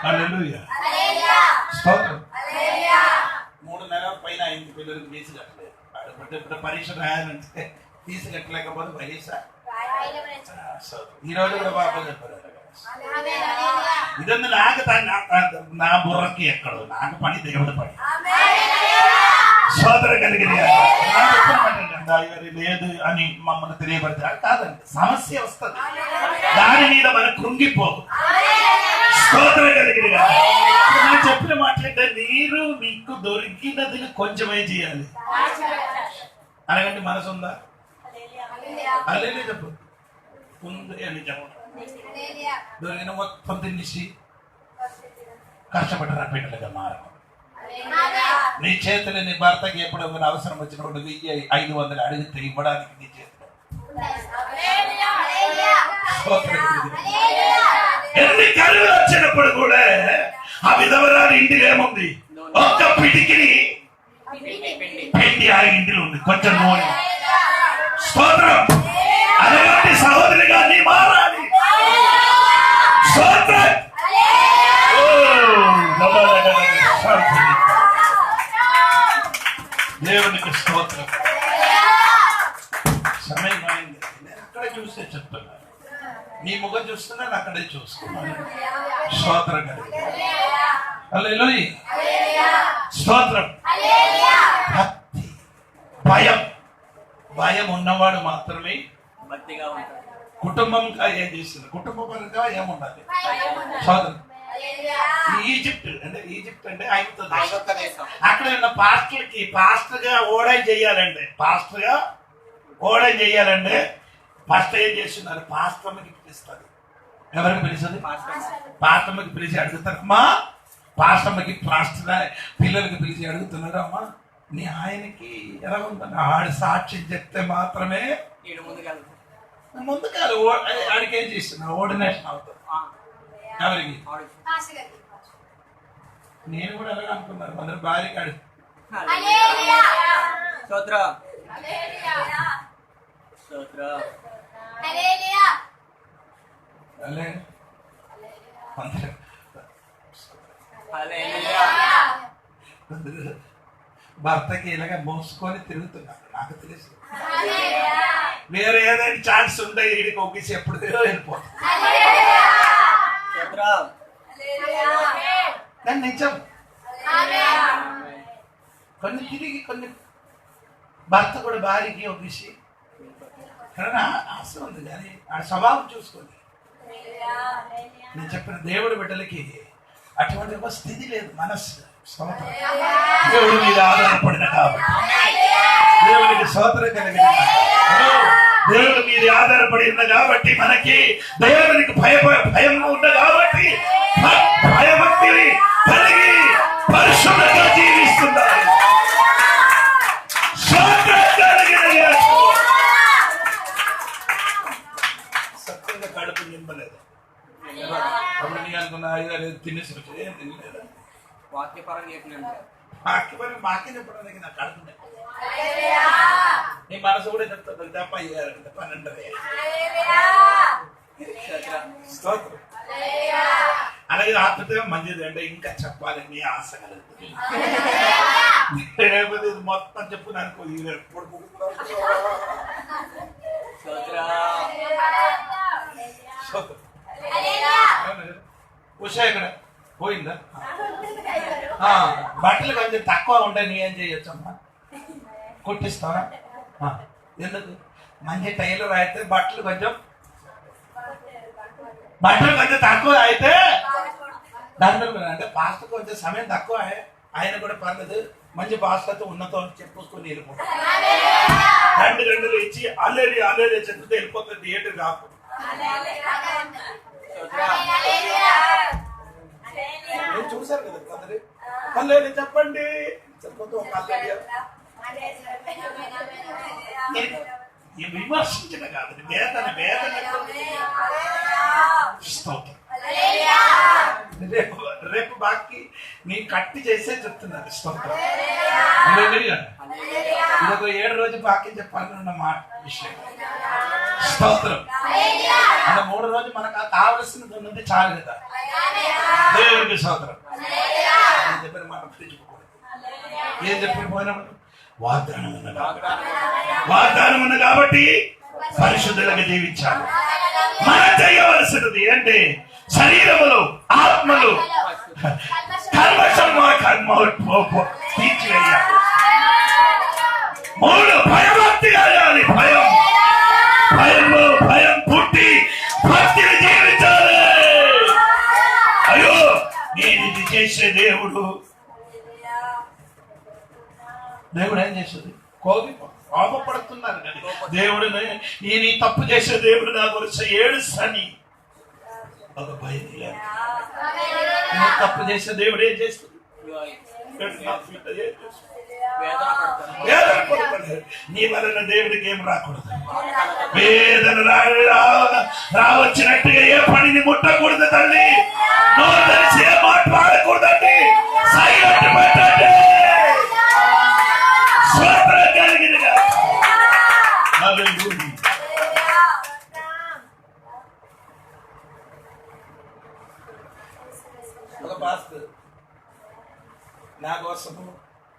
హల్లెలూయా. హల్లెలూయా. స్తోత్రం. హల్లెలూయా. 3 నెలల పైన అయింది పిల్లలకి ఫీజు కట్టలేదు. ఇప్పుడు పరీక్ష రాయాలంటే ఫీజు కట్టలేకపోతే పరీక్ష. ఈ రోజు కూడా బాబా చెప్పారు. ఆమేన్. హల్లెలూయా. ఇదంతా నాకు నా బుర్రకి ఎక్కడో, నాకు పని దేవుడు పని. సోదరు కలిగిన లేదు అని మమ్మల్ని తెలియబడితే కాదండి, సమస్య వస్తుంది, దాని మీద మనం కృంగిపోదు. స్తోత్రం కలిగిన నేను చెప్పిన మాట్లాడితే మీరు మీకు దొరికినది కొంచెమే చేయాలి. అనగండి మనసు ఉందా? అదే చెప్పు, ఉంది అని చెప్పు. హల్లెలూయా. దొరికిన మొత్తం తినేసి కష్టపడ్డారు బిడ్డలుగా మారడం. ఆమేన్. నీ చేతులు నీ భర్తకి ఎప్పుడైనా అవసరం వచ్చినప్పుడు 500 అడిగితే ఇవ్వడానికి నీ చేతులు. హల్లెలూయా. హల్లెలూయా. స్తోత్రం. హల్లెలూయా. ఎన్ని కరువులు వచ్చినప్పుడు కూడా ఆ విధవరాలు ఇంటిలో ఏముంది? ఒక్క పిటికిని పిండి ఆ ఇంటిలో ఉంది, కొంచెం నూనె. స్తోత్రం. అలాంటి సహోదరిగా నీ మారాలి. స్తోత్రం. ఓ, దేవునికి స్తోత్రం. సమయం అయింది. నేను అక్కడే చూస్తే చెప్తున్నాను, నీ ముఖం చూస్తున్నాను, అక్కడే చూస్తున్నాను. స్తోత్రం కలిగి హల్లెలూయా. స్తోత్రం. భక్తి, భయం. భయం ఉన్నవాడు మాత్రమే భక్తిగా ఉంటాడు. కుటుంబంగా ఏం చేస్తుంది, కుటుంబ పరంగా ఏముండాలి. స్తోత్రం. ఈజిప్ట్ అంటే ఐగుప్తు దేశం. అక్కడ ఉన్న పాస్టర్ గా ఓడై చేయాలంటే పాస్టర్ ఏం చేస్తున్నారు? పాస్టర్కి పిలుస్తుంది. ఎవరికి పిలుస్తుంది? పాస్టర్కి పిలిచి అడుగుతారు, అమ్మా పాస్టర్కి పిల్లలకి పిలిచి అడుగుతున్నారు, అమ్మా నీ ఆయనకి ఎలా ఉందని ఆడి సాక్ష్యం చెప్తే మాత్రమే ముందు కాదు. ఆడికి ఏం చేస్తున్నా? ఓర్డినేషన్ అవుతుంది. ఎవరికి? నేను కూడా అలాగే అనుకున్నాను. మన భార్య కాడు హల్లెలూయా. స్తోత్రం. హల్లెలూయా. స్తోత్రం. హల్లెలూయా. అలే హల్లెలూయా. భర్తకి ఇలాగ మోసుకొని తిరుగుతున్నాను. నాకు తెలుసు హల్లెలూయా. వేరే ఏదైనా ఛాన్స్ ఉంటే వీడికి ఒకేసి ఎప్పుడు వెళ్ళిపోతుంది. హల్లెలూయా. స్తోత్రం. హల్లెలూయా. కానీ నిజం, ఆమేన్. కొన్ని తిరిగి కొన్ని భర్త కూడా భార్యకి ఒకేసి ఆశ ఉంది, కానీ ఆ స్వభావం చూసుకోండి. నేను చెప్పిన దేవుడి బిడ్డలకి అటువంటి ఒక స్థితి లేదు. మనస్సు స్తోత్రం. దేవుడి మీద ఆధారపడిన కాబట్టి, దేవుడికి స్తోత్రం కలిగిన దేవుడి మీద ఆధారపడిన కాబట్టి మనకి దేవునికి భయం ఉంది కాబట్టి భయభక్తి కలిగి పరిశుభ్రంగా జీవిస్తున్నారు. సత్యంగా కడుపు నింపలేదు. అప్పుడు నీ అనుకున్నా తినేసి వచ్చి ఏం తినలేదు. వాక్యపరంగా చెప్పినంటే వాక్యపరంగా మాకే చెప్పడానికి నాకు కడుపు నీ మనసు కూడా చెప్తుంది తప్ప 12. స్తోత్రం. అలాగే ఆత్మీయ మంచిది అంటే ఇంకా చెప్పాలని ఆశ కలుగుతుంది. లేకపోతే ఇది మొత్తం చెప్పుకున్నాను ఎప్పుడు ఉషా ఇక్కడ పోయిందా? బట్టలు కొంచెం తక్కువ ఉంటాయి, నీ ఏం చేయొచ్చు అమ్మా? కుట్టిస్తావా? ఎందుకు? మంచి టైలర్ అయితే బట్టలు కొంచెం తక్కువ అయితే దాని మీద అంటే పాస్టర్ కొంచెం సమయం తక్కువ, ఆయన కూడా పర్లేదు, మంచి పాస్టర్తో ఉన్నతో చెప్పుకొని వెళ్ళిపోతాం. 2 గంటలు ఇచ్చి అల్లేరి అల్లేరి చెప్తే వెళ్ళిపోతుంది, థియేటర్ కాకు. మీరు చూసారు కదా కొందరు అల్లేరి చెప్పండి చెప్పొద్దు, ఒక అల్లేరి విమర్శించిన కాదు, వేదన వేదన. స్తోత్రం. రేపు బాకి నీ కట్టి చేసే చెప్తున్నారు. స్తోత్రం. ఇదొక 7 రోజు బాకీ చెప్పాలన్న మాట విషయం. స్తోత్రం. అలా 3 రోజు మనకు కావలసినది ఉన్నది చాలు కదా. దేవుడికి స్తోత్రం. చెప్పిన మాట పిలుచుకోకూడదు. ఏం చెప్పిన పోయినప్పుడు వాగ్దానం ఉంది కాబట్టి పరిశుద్ధులుగా జీవించాలి. మనం చేయవలసినది అంటే శరీరములు ఆత్మలు తీర్చివేయాలి. 3 భయభక్తి కలగాలి. భయం పుట్టి భక్తిని జీవించాలి. అయ్యో నేను ఇది చేసే దేవుడు ఏం చేసేది? కోపపడుతున్నారు కానీ దేవుడిని ఈ తప్పు చేసే దేవుడు నా గురించి ఏడుస్తని ఒక భయం లేదు. తప్పు చేసే దేవుడు ఏం చేస్తుంది? నీ వలన దేవుడికి ఏం రాకూడదు, వేదన రావచ్చినట్టుగా ఏ పనిని ముట్టకూడదు తల్లి. నోరు తెలిసి ఏ మాట వాడకూడదండి. సైలెంట్ పెట్టండి. ఒక పాస్టర్ నా కోసము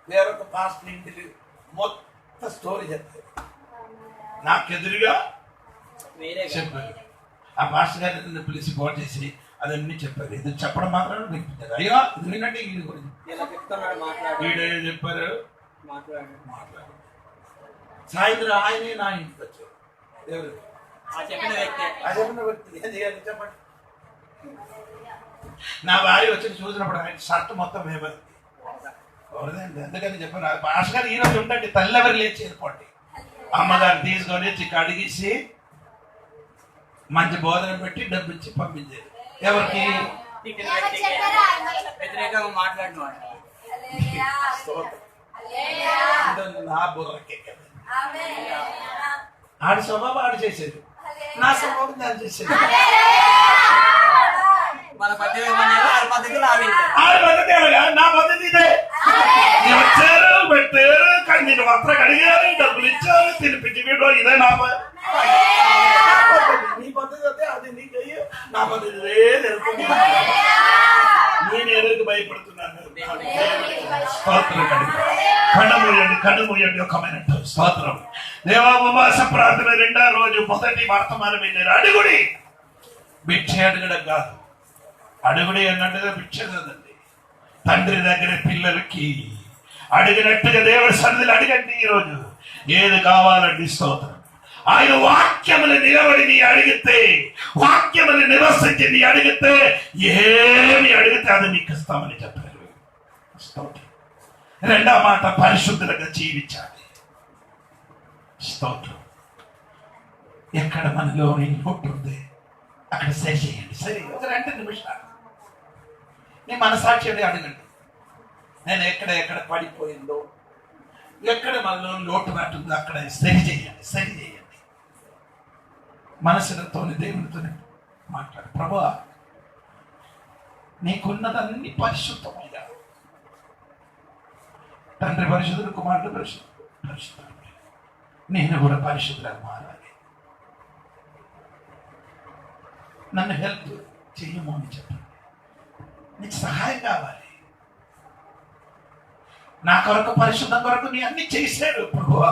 వేరొక పాస్టర్ ఇంటికి మొత్తం స్టోరీ చెప్తారు. నాకెదురుగా చెప్పారు. ఆ పాస్టర్ గారిని పిలిచి ఫోన్ చేసి అదన్నీ చెప్పారు. ఇది చెప్పడం మాత్రం వినిపించారు. అయ్యో ఇది వినండి, ఇది గురించి వీడే చెప్పారు. మాట్లాడు. సాయంత్రం ఆయనే నా ఇంటికి వచ్చారు. ఎవరు? చెప్పిన వ్యక్తి. ఏం చేయాలి చెప్పండి. నా భార్య వచ్చి చూసినప్పుడు ఆయన షర్ట్ మొత్తం వేయబడింది. ఎవరిదండి? అందుకని చెప్పాను పాస్టర్ గారు ఈరోజు ఉండండి, తల్లెవరు లేచి వెళ్ళిపోండి. అమ్మగారు తీసుకొని కడిగిసి మంచి భోజనం పెట్టి డబ్బు ఇచ్చి పంపించేది. ఎవరికి? వ్యతిరేకంగా మాట్లాడిన నా బుర్రకే కదా. ఆడి స్వభావం ఆడు చేసేది, నా స్వభావం దాన్ని చేసేది. మన పద్ధతి నా పద్ధతి ఇదే. వచ్చారు పెట్టారు కానీ నేను మాత్రం అడిగారు, డబ్బులు ఇచ్చారు, తినిపించి వీడు ఇదే నా నీ పద్ధతి అయితే అది నీకు అయ్యో నా పద్ధతి నేను ఎవరికి భయపడుతున్నాను. స్తోత్రం. కన్ను మూయండి ఒక మినిట్. స్తోత్రం. దేవా ఉపవాస ప్రార్థన 2వ రోజు మొదటి వర్తమానం వెళ్ళారు. అడుగుడి, భిక్ష అడగడం కాదు. అడుగుడి అన్నట్టుగా భిక్ష కదండి. తండ్రి దగ్గర పిల్లలకి అడిగినట్టుగా దేవుడి సన్నిధిలో అడగండి. ఈరోజు ఏది కావాలండి? స్తోత్రం. ఆయన వాక్యములు నిలబడి నీ అడిగితే, వాక్యములు నివసించి నీ అడిగితే, ఏమి అడిగితే అది నీకు ఇస్తామని చెప్పారు. స్తోత్రం. 2వ మాట పరిశుద్ధులుగా జీవించాలి. స్తోత్రం. ఎక్కడ మనలో లోటు ఉంది అక్కడ సరి చేయండి. సరే ఒక 2 నిమిషాలు నీ మనసాక్షి అడగండి. నేను ఎక్కడ పడిపోయిందో, ఎక్కడ మనలో లోటు ఉందో అక్కడ సరి చేయండి. సరి చేయండి. మనసులతో దేవునితో మాట్లాడు. ప్రభువా నీకున్నదన్నీ పరిశుద్ధమయ్యా. తండ్రి పరిశుద్ధుడు, కుమారుడు పరిశుద్ధుడు. నేను కూడా పరిశుద్ధులకు మారాలి. నన్ను హెల్ప్ చెయ్యము అని చెప్పండి. నీకు సహాయం కావాలి. నా కొరకు పరిశుద్ధం కొరకు నీ అన్ని చేశాడు ప్రభువా.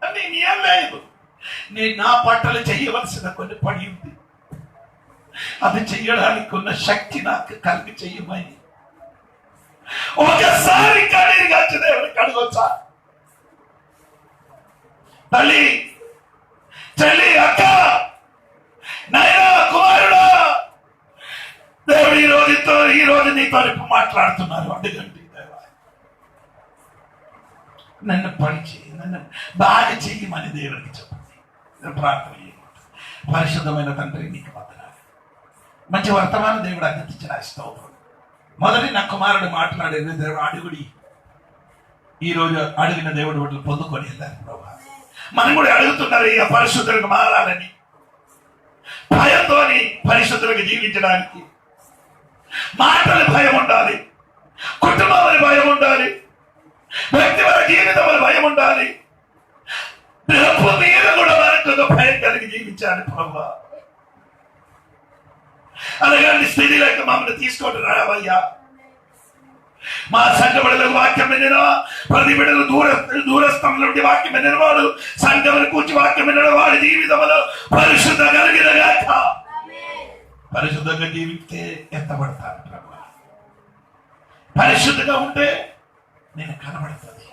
అన్ని నీ లేదు. నేను నా పట్టలు చెయ్యవలసిన కొన్ని పని ఉంది. అది చెయ్యడానికి ఉన్న శక్తి నాకు కలిగి చెయ్యమని ఒకసారి కన్నీరుగా దేవుడికి అడగొచ్చా? తల్లి, చెల్లి, అక్క, నాయనా, కుమారుడా, దేవుడు ఈ నీతో మాట్లాడుతున్నారు. అడుగండి దేవా, నన్ను పరిచయం, నన్ను బాగా చెయ్యమని దేవునికి చెప్పండి. ప్రార్థన చేయండి. పరిశుద్ధమైన తండ్రి నీకు వందనాలు. మంచి వర్తమానం దేవుడు అందించిన స్తోత్రం. మొదటి నా కుమారుడు మాట్లాడేది దేవుడు అడుగుడి. ఈరోజు అడిగిన దేవుడు వాటిని పొందుకొని వెళ్ళారు ప్రభా. మనం కూడా అడుగుతున్నారు ఇక పరిశుద్ధులకు మారాలని, భయంతోని పరిశుద్ధులకు జీవించడానికి. మాటల భయం ఉండాలి, కుటుంబాల భయం ఉండాలి, వ్యక్తిగత జీవితంలో భయం ఉండాలి, డబ్బు మీద కూడా మనకు ఒక భయం కలిగి జీవించాలి ప్రభా. అలాగంటి స్థితిలోకి మమ్మల్ని తీసుకొని రావయ్యా. మా సంఘ బిడ్డలకు వాక్యం వినిన ప్రతి బిడ్డలు దూరస్థం నుండి వాక్యం వినిన వాడు సంఘమును కూర్చి వాక్యం వినిన వాడి జీవితంలో పరిశుద్ధ కలిగిన గాక. పరిశుద్ధంగా జీవిస్తే ఎత్తబడతాను ప్రభు. పరిశుద్ధంగా ఉంటే నేను కనబడుతుంది.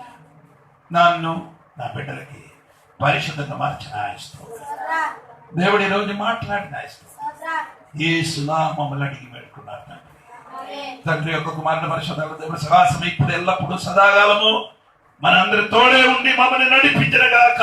నన్ను నా బిడ్డలకి పరిశుద్ధంగా మార్చిన ఇష్టం దేవుడు ఈరోజు మాట్లాడిన ఇష్టం యేసునా మమ్మల్ని అడిగి పెట్టుకున్నారు తండ్రి. తండ్రి యొక్క కుమారుని పరిశుద్ధ దేవుడు సహాసం ఇప్పుడు ఎల్లప్పుడూ సదాకాలము మనందరి తోడే ఉండి మమ్మల్ని నడిపించిన గాక.